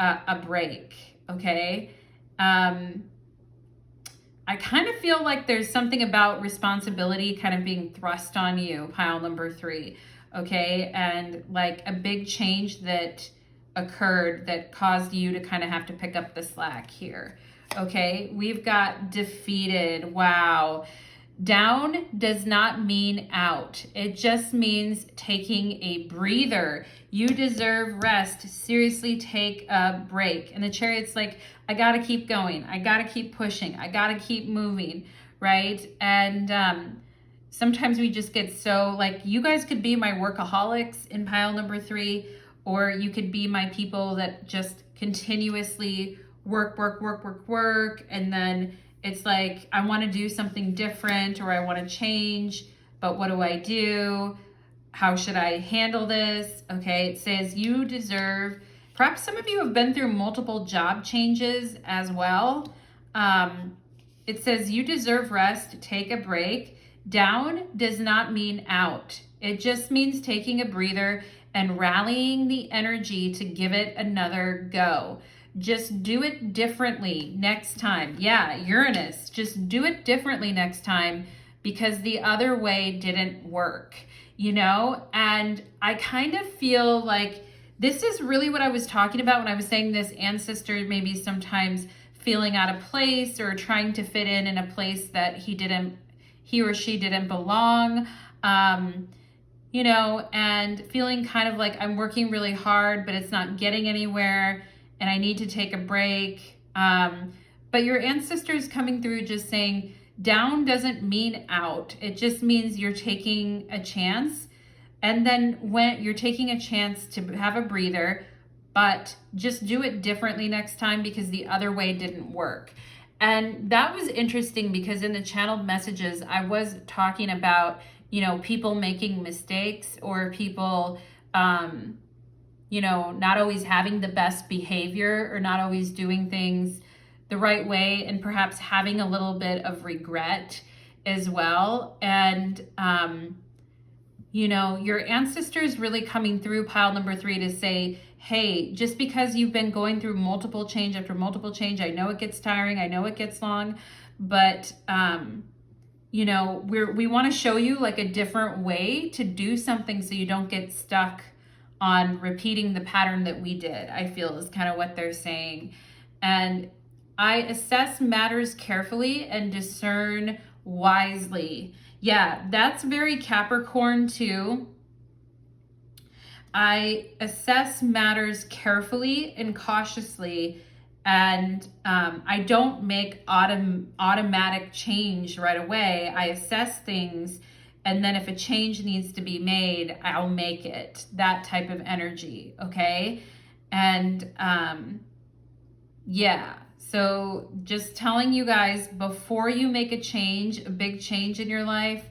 a break, okay? I kind of feel like there's something about responsibility kind of being thrust on you, pile number 3, okay? And like a big change that occurred that caused you to kind of have to pick up the slack here, okay? We've got defeated. Wow. Down does not mean out. It just means taking a breather. You deserve rest. Seriously, take a break. And the Chariot's like, I gotta keep going. I gotta keep pushing. I gotta keep moving, right? And sometimes we just get so, like, you guys could be my workaholics in pile number 3, or you could be my people that just continuously work, and then it's like, I want to do something different, or I want to change, but what do I do? How should I handle this? Okay, it says you deserve, perhaps some of you have been through multiple job changes as well. It says you deserve rest, take a break. Down does not mean out. It just means taking a breather and rallying the energy to give it another go. Just do it differently next time. Yeah, Uranus, just do it differently next time because the other way didn't work, you know? And I kind of feel like this is really what I was talking about when I was saying this ancestor maybe sometimes feeling out of place or trying to fit in a place that he or she didn't belong, you know, and feeling kind of like I'm working really hard, but it's not getting anywhere, and I need to take a break. But your ancestors coming through just saying down doesn't mean out. It just means you're taking a chance. And then when you're taking a chance to have a breather, but just do it differently next time because the other way didn't work. And that was interesting because in the channeled messages, I was talking about, you know, people making mistakes or people, you know, not always having the best behavior or not always doing things the right way, and perhaps having a little bit of regret as well. And, you know, your ancestors really coming through pile number 3 to say, hey, just because you've been going through multiple change after multiple change, I know it gets tiring, I know it gets long, but, you know, we want to show you like a different way to do something so you don't get stuck on repeating the pattern that we did, I feel is kind of what they're saying. And I assess matters carefully and discern wisely. Yeah, that's very Capricorn too. I assess matters carefully and cautiously, and I don't make automatic change right away. I assess things, and then if a change needs to be made, I'll make it. That type of energy, okay? And yeah, so just telling you guys before you make a change, a big change in your life,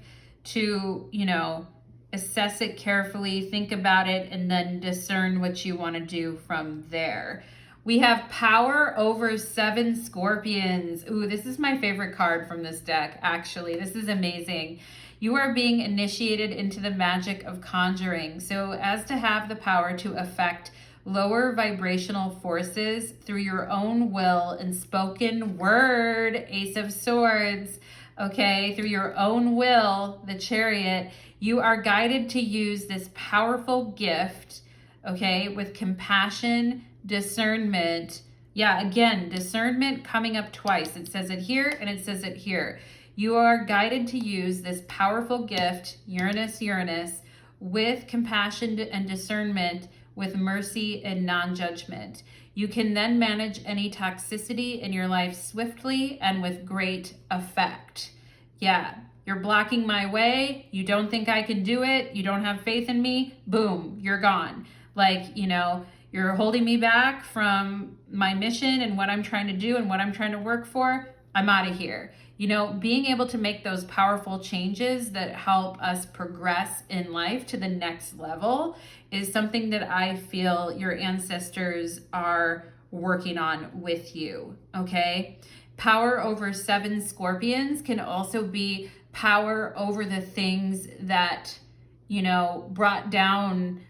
to, you know, assess it carefully, think about it, and then discern what you want to do from there. We have power over 7 scorpions. Ooh, this is my favorite card from this deck, actually. This is amazing. You are being initiated into the magic of conjuring, so as to have the power to affect lower vibrational forces through your own will and spoken word, Ace of Swords, okay, through your own will, the Chariot. You are guided to use this powerful gift, okay, with compassion, discernment. Yeah, again, discernment coming up twice. It says it here and it says it here. You are guided to use this powerful gift, Uranus, with compassion and discernment, with mercy and non-judgment. You can then manage any toxicity in your life swiftly and with great effect. Yeah, you're blocking my way. You don't think I can do it. You don't have faith in me. Boom, you're gone. Like, you know, you're holding me back from my mission and what I'm trying to do and what I'm trying to work for. I'm out of here. You know, being able to make those powerful changes that help us progress in life to the next level is something that I feel your ancestors are working on with you, okay? Power over 7 scorpions can also be power over the things that, you know, brought down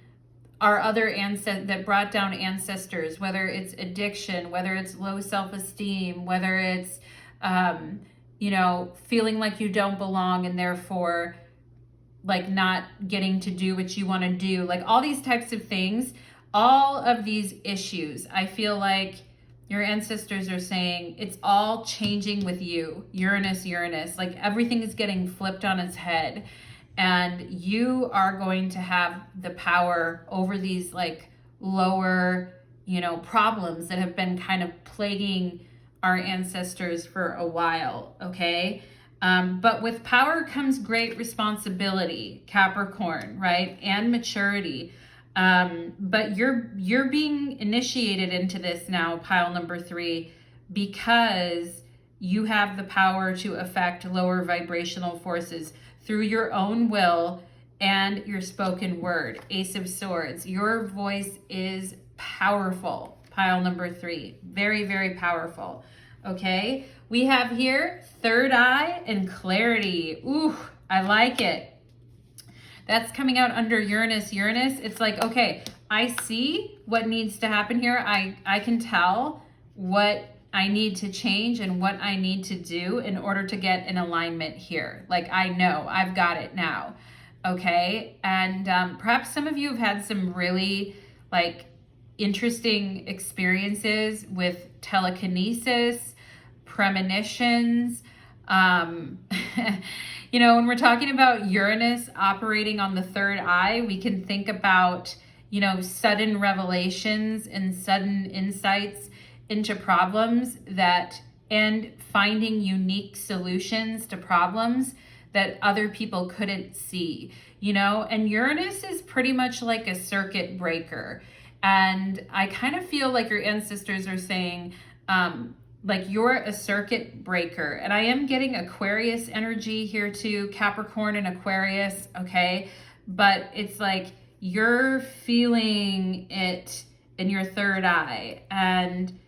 our other that brought down ancestors, whether it's addiction, whether it's low self-esteem, whether it's, you know, feeling like you don't belong and therefore like not getting to do what you want to do, like all these types of things, all of these issues, I feel like your ancestors are saying it's all changing with you. Uranus, like everything is getting flipped on its head. And you are going to have the power over these like lower, you know, problems that have been kind of plaguing our ancestors for a while, okay? But with power comes great responsibility, Capricorn, right? And maturity. But you're being initiated into this now, pile number 3, because you have the power to affect lower vibrational forces through your own will and your spoken word. Ace of Swords. Your voice is powerful. Pile number 3. Very, very powerful. Okay. We have here third eye and clarity. Ooh, I like it. That's coming out under Uranus. It's like, okay, I see what needs to happen here. I can tell what I need to change and what I need to do in order to get an alignment here. Like, I know I've got it now. Okay. And perhaps some of you have had some really like interesting experiences with telekinesis, premonitions. You know, when we're talking about Uranus operating on the third eye, we can think about, you know, sudden revelations and sudden insights into problems and finding unique solutions to problems that other people couldn't see, you know. And Uranus is pretty much like a circuit breaker. And I kind of feel like your ancestors are saying, like you're a circuit breaker. And I am getting Aquarius energy here too, Capricorn and Aquarius, okay? But it's like you're feeling it in your third eye. And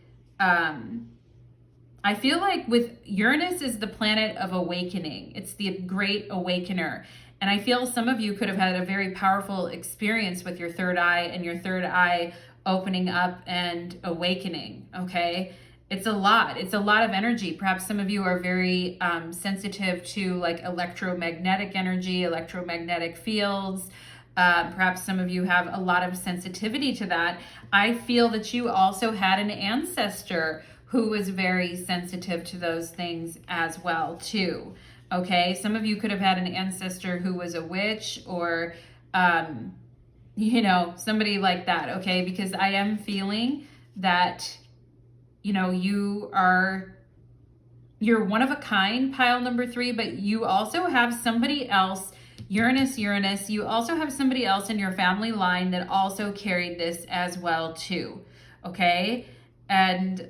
I feel like with Uranus is the planet of awakening. It's the great awakener. And I feel some of you could have had a very powerful experience with your third eye and your third eye opening up and awakening, okay? It's a lot of energy. Perhaps some of you are very sensitive to like electromagnetic energy, electromagnetic fields. Perhaps some of you have a lot of sensitivity to that. I feel that you also had an ancestor who was very sensitive to those things as well too. Okay, some of you could have had an ancestor who was a witch or, you know, somebody like that, okay? Because I am feeling that, you know, you're one of a kind, pile number 3, but you also have somebody else, Uranus, you also have somebody else in your family line that also carried this as well too, okay? And,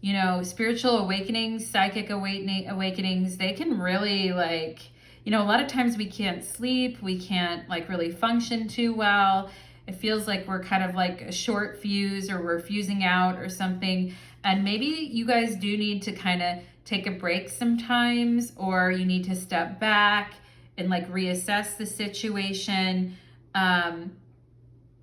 you know, spiritual awakenings, psychic awakenings, they can really like, you know, a lot of times we can't sleep, we can't like really function too well. It feels like we're kind of like a short fuse or we're fusing out or something. And maybe you guys do need to kind of take a break sometimes, or you need to step back and like reassess the situation.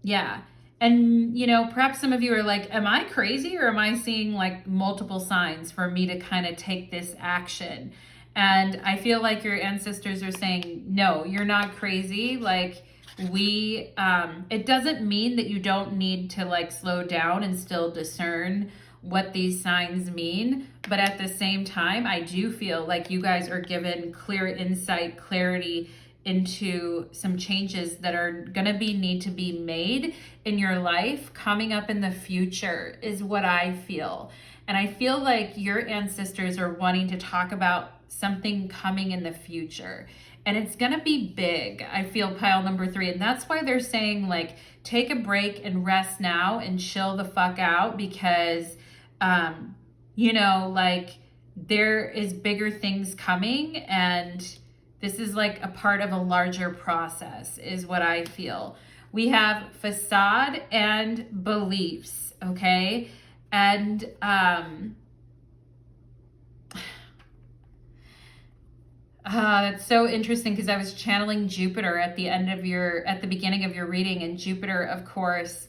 Yeah. And, you know, perhaps some of you are like, am I crazy or am I seeing like multiple signs for me to kind of take this action? And I feel like your ancestors are saying, no, you're not crazy. Like it doesn't mean that you don't need to like slow down and still discern what these signs mean. But at the same time, I do feel like you guys are given clear insight, clarity into some changes that are gonna need to be made in your life coming up in the future is what I feel. And I feel like your ancestors are wanting to talk about something coming in the future. and it's gonna be big. I feel pile number 3, and that's why they're saying like take a break and rest now and chill the fuck out, because you know, like there is bigger things coming, and this is like a part of a larger process is what I feel. We have facade and beliefs, okay? And that's so interesting, because I was channeling Jupiter at the beginning of your reading, and Jupiter, of course,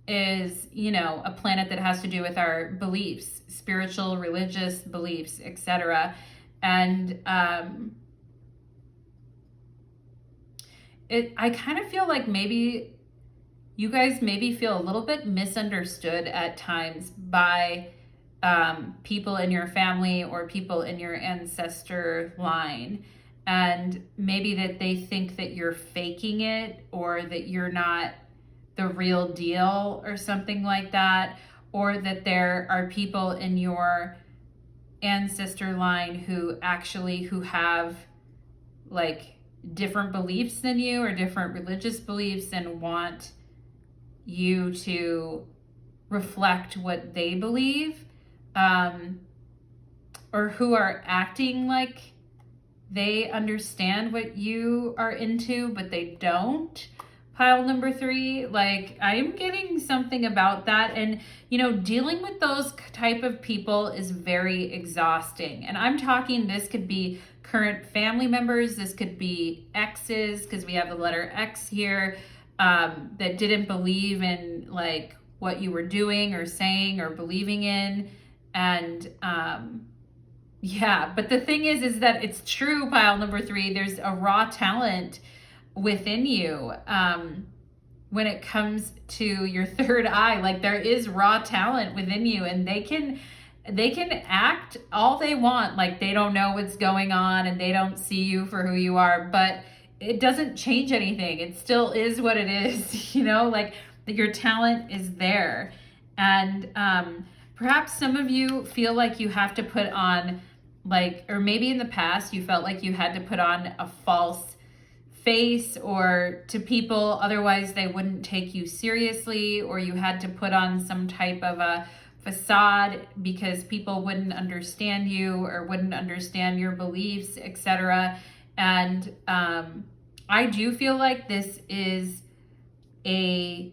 is, you know, a planet that has to do with our beliefs, spiritual, religious beliefs, etc. And I kind of feel like maybe you guys maybe feel a little bit misunderstood at times by people in your family or people in your ancestor line. And maybe that they think that you're faking it, or that you're not the real deal or something like that. Or that there are people in your ancestor line who have like different beliefs than you, or different religious beliefs, and want you to reflect what they believe, or who are acting like they understand what you are into, but they don't. Pile number 3, like I am getting something about that. And, you know, dealing with those type of people is very exhausting. And I'm talking, this could be current family members, this could be exes, because we have the letter X here, that didn't believe in like what you were doing or saying or believing in. And yeah, but the thing is that it's true, pile number 3, there's a raw talent within you when it comes to your third eye. Like there is raw talent within you, and they can act all they want like they don't know what's going on and they don't see you for who you are, but it doesn't change anything. It still is what it is. You know, like your talent is there. And perhaps some of you feel like you have to put on like, or maybe in the past you felt like you had to put on a false face or to people, otherwise they wouldn't take you seriously, or you had to put on some type of a facade because people wouldn't understand you or wouldn't understand your beliefs, etc. And I do feel like this is a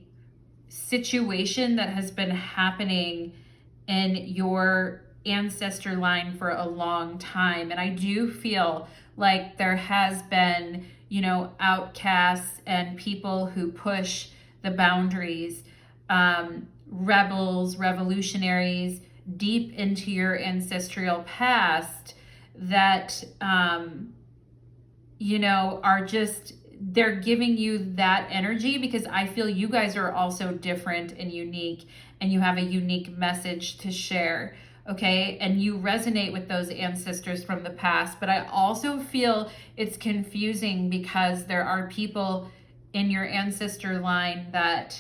situation that has been happening in your ancestor line for a long time. And I do feel like there has been, you know, outcasts and people who push the boundaries, rebels, revolutionaries deep into your ancestral past that, you know, are just, they're giving you that energy, because I feel you guys are also different and unique, and you have a unique message to share. Okay, and you resonate with those ancestors from the past, but I also feel it's confusing because there are people in your ancestor line that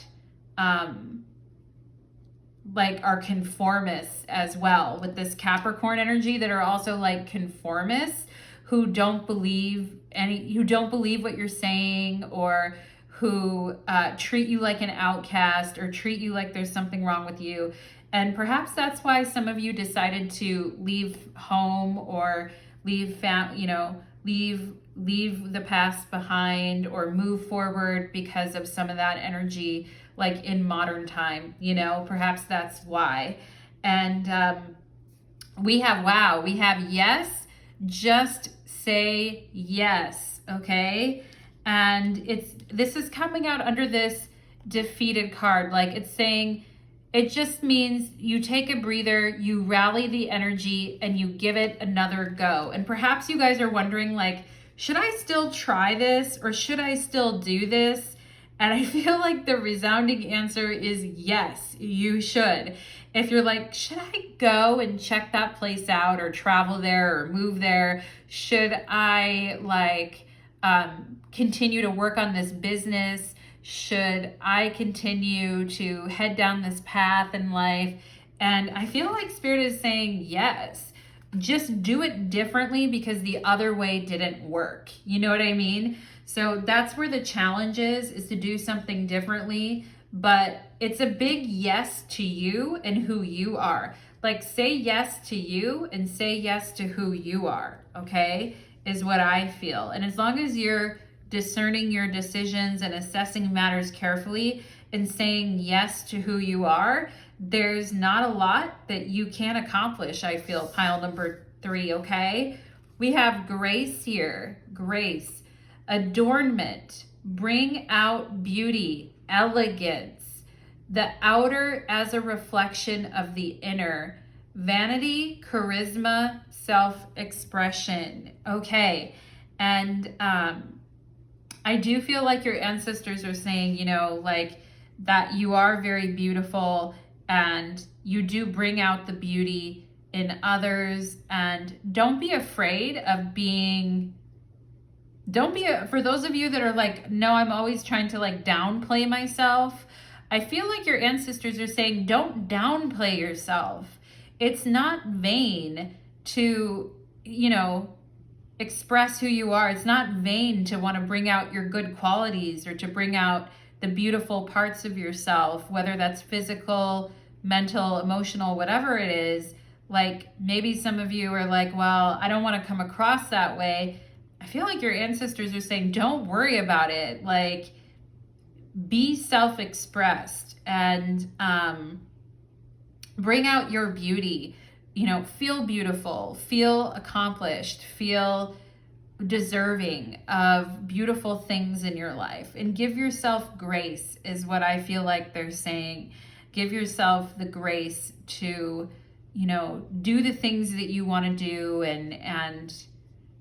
like are conformists as well, with this Capricorn energy, that are also like conformists, who don't believe what you're saying, or who treat you like an outcast, or treat you like there's something wrong with you. And perhaps that's why some of you decided to leave home, or leave the past behind, or move forward because of some of that energy, like in modern time, you know, perhaps that's why. And we have yes, just say yes, okay? And this is coming out under this defeated card. Like it's saying, it just means you take a breather, you rally the energy, and you give it another go. And perhaps you guys are wondering, like, should I still try this, or should I still do this? And I feel like the resounding answer is yes, you should. If you're like, should I go and check that place out, or travel there, or move there? Should I continue to work on this business? Should I continue to head down this path in life? And I feel like Spirit is saying yes. just do it differently because the other way didn't work. You know what I mean? So that's where the challenge is to do something differently, but it's a big yes to you and who you are. Like, say yes to you and say yes to who you are, okay? Is what I feel. And as long as you're discerning your decisions and assessing matters carefully and saying yes to who you are, there's not a lot that you can't accomplish, I feel, pile number 3, okay? We have grace here, grace, adornment, bring out beauty, elegance, the outer as a reflection of the inner, vanity, charisma, self-expression, okay? And I do feel like your ancestors are saying, you know, like that you are very beautiful and you do bring out the beauty in others, and don't be afraid of being, for those of you that are like, no, I'm always trying to like downplay myself. I feel like your ancestors are saying, don't downplay yourself. It's not vain to, you know, express who you are. It's not vain to want to bring out your good qualities or to bring out the beautiful parts of yourself, whether that's physical, mental, emotional, whatever it is. Like, maybe some of you are like, well, I don't want to come across that way. I feel like your ancestors are saying, don't worry about it. Like, be self-expressed and bring out your beauty. You know, feel beautiful, feel accomplished, feel deserving of beautiful things in your life, and give yourself grace is what I feel like they're saying. Give yourself the grace to, you know, do the things that you want to do and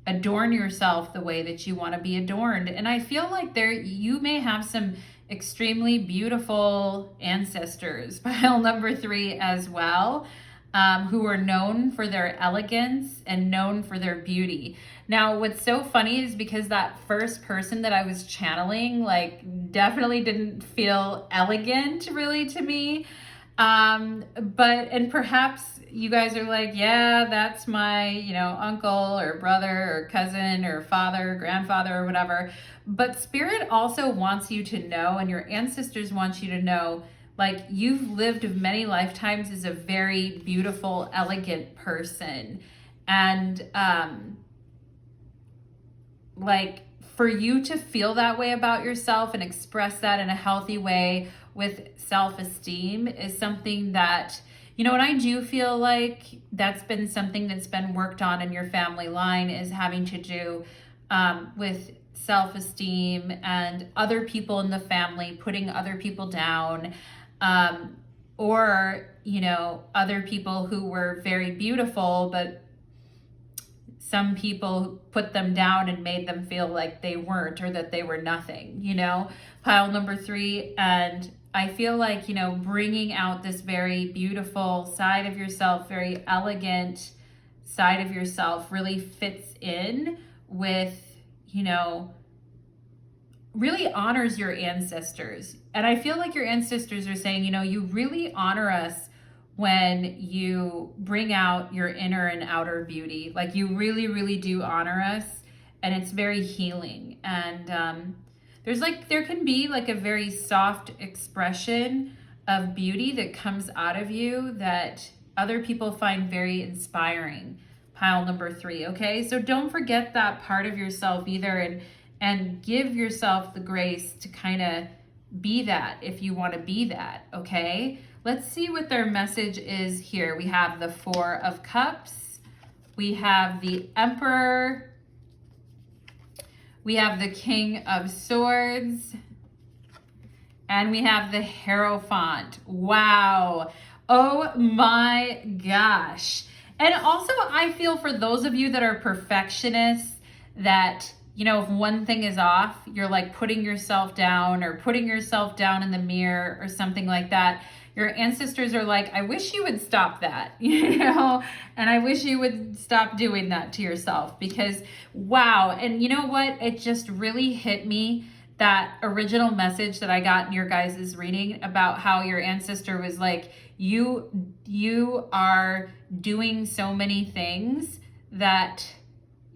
adorn yourself the way that you want to be adorned. And I feel like you may have some extremely beautiful ancestors, pile number 3 as well, who are known for their elegance and known for their beauty. Now, what's so funny is because that first person that I was channeling, like, definitely didn't feel elegant really to me. And perhaps you guys are like, yeah, that's my, you know, uncle or brother or cousin or father, grandfather or whatever. But Spirit also wants you to know, and your ancestors want you to know, like, you've lived many lifetimes as a very beautiful, elegant person. And, like, for you to feel that way about yourself and express that in a healthy way with self-esteem is something that, you know, and I do feel like that's been something that's been worked on in your family line, is having to do with self-esteem and other people in the family putting other people down, or, you know, other people who were very beautiful, but some people put them down and made them feel like they weren't, or that they were nothing, you know, pile number 3. And I feel like, you know, bringing out this very beautiful side of yourself, very elegant side of yourself really fits in with, you know, really honors your ancestors. And I feel like your ancestors are saying, you know, you really honor us when you bring out your inner and outer beauty. Like, you really, really do honor us, and it's very healing. And there can be like a very soft expression of beauty that comes out of you that other people find very inspiring, pile number 3, okay? So don't forget that part of yourself either, and give yourself the grace to kind of be that if you want to be that, okay? Let's see what their message is here. We have the 4 of Cups. We have the Emperor. We have the King of Swords. And we have the Hierophant. Wow. Oh my gosh. And also, I feel for those of you that are perfectionists, that, you know, if one thing is off, you're like putting yourself down or putting yourself down in the mirror or something like that. Your ancestors are like, I wish you would stop that, you know, and I wish you would stop doing that to yourself, because wow. And you know what? It just really hit me that original message that I got in your guys' reading about how your ancestor was like, you are doing so many things that,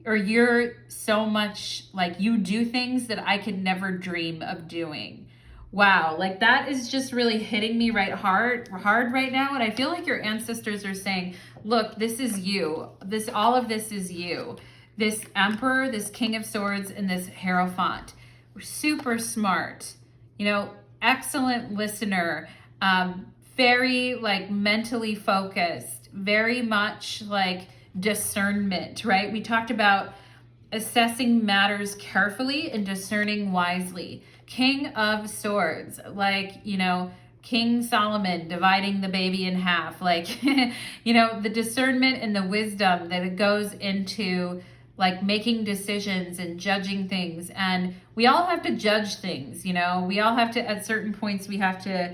or you're so much like, you do things that I could never dream of doing. Wow, like that is just really hitting me hard right now. And I feel like your ancestors are saying, look, this is you. All of this is you. This Emperor, this King of Swords, and this Hierophant. We're super smart, excellent listener, very like mentally focused, very much like discernment, right? We talked about assessing matters carefully and discerning wisely. King of Swords, like, King Solomon dividing the baby in half, like, the discernment and the wisdom that it goes into like making decisions and judging things. And we all have to judge things, we all have to, at certain points, we have to,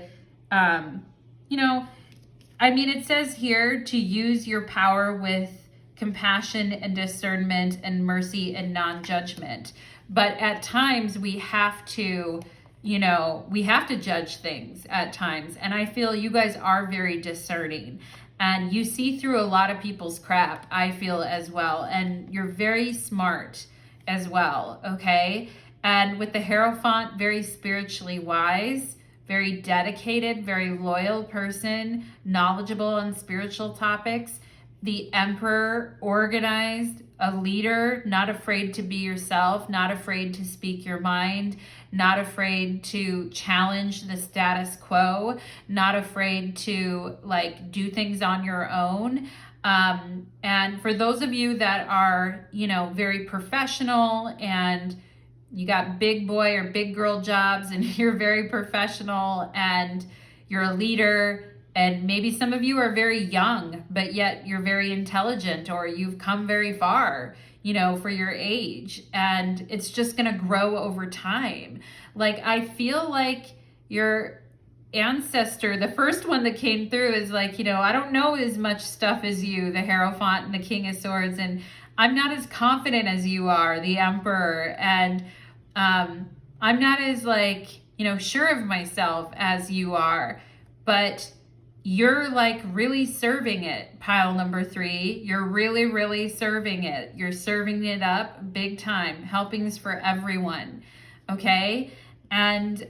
it says here to use your power with compassion and discernment and mercy and non-judgment. But at times we have to, judge things at times. And I feel you guys are very discerning. And you see through a lot of people's crap, I feel, as well. And you're very smart as well, okay? And with the Hierophant, very spiritually wise, very dedicated, very loyal person, knowledgeable on spiritual topics. The Emperor, organized, a leader, not afraid to be yourself, not afraid to speak your mind, not afraid to challenge the status quo, not afraid to like do things on your own. And for those of you that are, very professional and you got big boy or big girl jobs and you're very professional and you're a leader, and maybe some of you are very young, but yet you're very intelligent, or you've come very far, for your age, and it's just going to grow over time. Like, I feel like your ancestor, the first one that came through, is like, I don't know as much stuff as you, the Hierophant and the King of Swords, and I'm not as confident as you are, the Emperor, and I'm not as like, sure of myself as you are, but you're like really serving it, pile number 3. You're really, really serving it. You're serving it up big time. Helpings for everyone. Okay. And,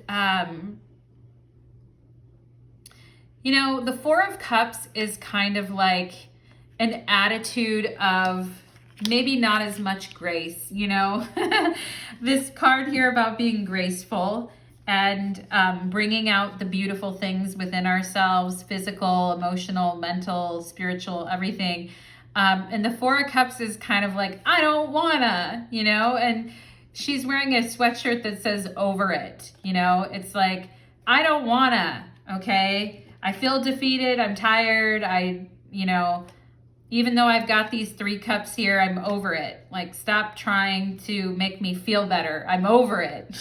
the Four of Cups is kind of like an attitude of maybe not as much grace, this card here about being graceful and bringing out the beautiful things within ourselves, physical, emotional, mental, spiritual, everything. And the Four of Cups is kind of like, I don't wanna, and she's wearing a sweatshirt that says over it, it's like, I don't wanna, okay? I feel defeated, I'm tired, even though I've got these 3 cups here, I'm over it. Like, stop trying to make me feel better. I'm over it.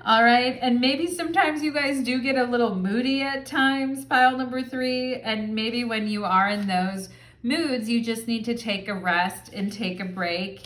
All right. And maybe sometimes you guys do get a little moody at times, pile number 3. And maybe when you are in those moods, you just need to take a rest and take a break.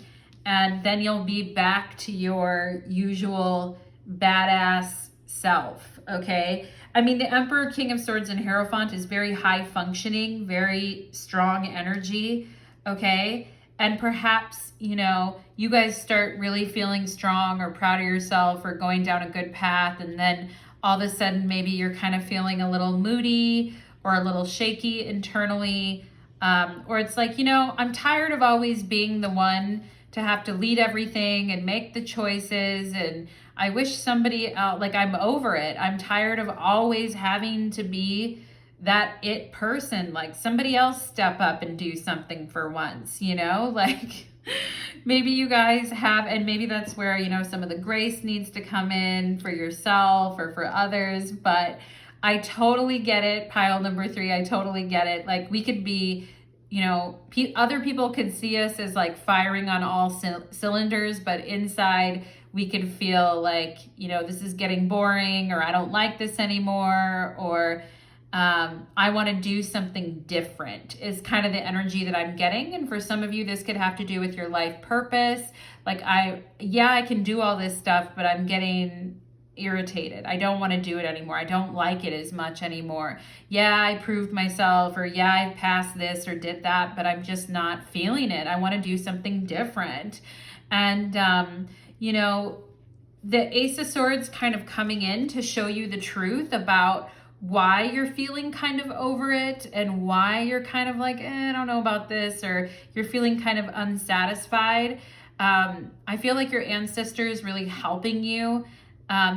And then you'll be back to your usual badass self. Okay. The Emperor, King of Swords, and Hierophant is very high functioning, very strong energy. Okay. And perhaps, you guys start really feeling strong or proud of yourself or going down a good path. And then all of a sudden, maybe you're kind of feeling a little moody or a little shaky internally. Or it's like, I'm tired of always being the one to have to lead everything and make the choices. And I wish somebody else, like, I'm over it. I'm tired of always having to be that it person, like somebody else step up and do something for once, like maybe you guys have, and maybe that's where, some of the grace needs to come in for yourself or for others. But I totally get it, pile number 3. I totally get it. Like, we could be, other people could see us as like firing on all cylinders, but inside we could feel like, this is getting boring, or I don't like this anymore, or I want to do something different is kind of the energy that I'm getting. And for some of you, this could have to do with your life purpose. Like I can do all this stuff, but I'm getting irritated. I don't want to do it anymore. I don't like it as much anymore. Yeah, I proved myself, or yeah, I passed this or did that, but I'm just not feeling it. I want to do something different. And, you know, the Ace of Swords kind of coming in to show you the truth about why you're feeling kind of over it and why you're kind of like, I don't know about this, or you're feeling kind of unsatisfied. I feel like your ancestor is really helping you,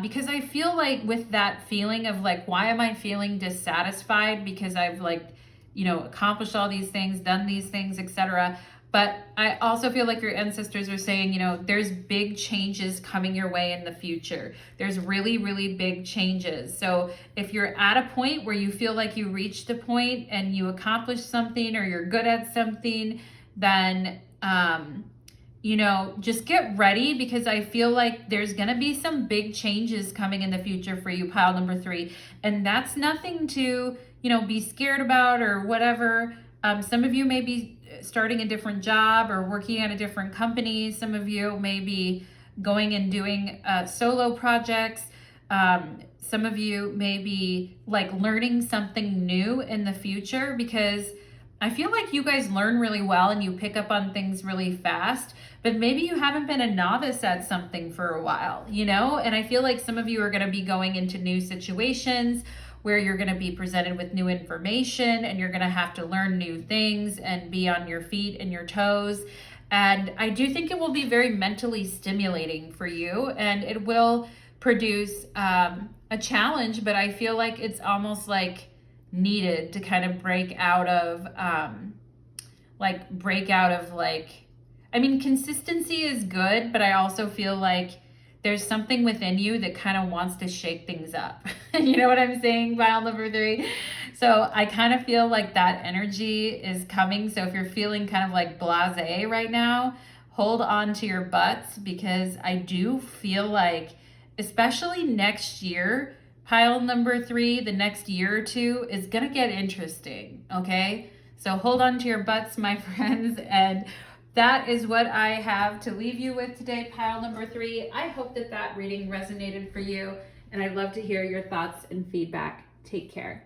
because I feel like with that feeling of like, why am I feeling dissatisfied? Because I've like, you know, accomplished all these things, done these things, etc. But I also feel like your ancestors are saying, you know, there's big changes coming your way in the future. There's really, really big changes. So if you're at a point where you feel like you reached a point and you accomplished something or you're good at something, then, you know, just get ready, because I feel like there's going to be some big changes coming in the future for you, pile number 3. And that's nothing to, you know, be scared about or whatever. Some of you may be starting a different job or working at a different company. Some of you may be going and doing solo projects. Some of you may be like learning something new in the future, because I feel like you guys learn really well and you pick up on things really fast, but maybe you haven't been a novice at something for a while, you know? And I feel like some of you are going to be going into new situations where you're going to be presented with new information and you're going to have to learn new things and be on your feet and your toes. And I do think it will be very mentally stimulating for you, and it will produce a challenge, but I feel like it's almost like needed to kind of break out of I mean, consistency is good, but I also feel like there's something within you that kind of wants to shake things up. You know what I'm saying, pile number 3? So I kind of feel like that energy is coming. So if you're feeling kind of like blasé right now, hold on to your butts, because I do feel like, especially next year, pile number 3, the next year or two is going to get interesting, okay? So hold on to your butts, my friends, and that is what I have to leave you with today, pile number 3. I hope that reading resonated for you, and I'd love to hear your thoughts and feedback. Take care.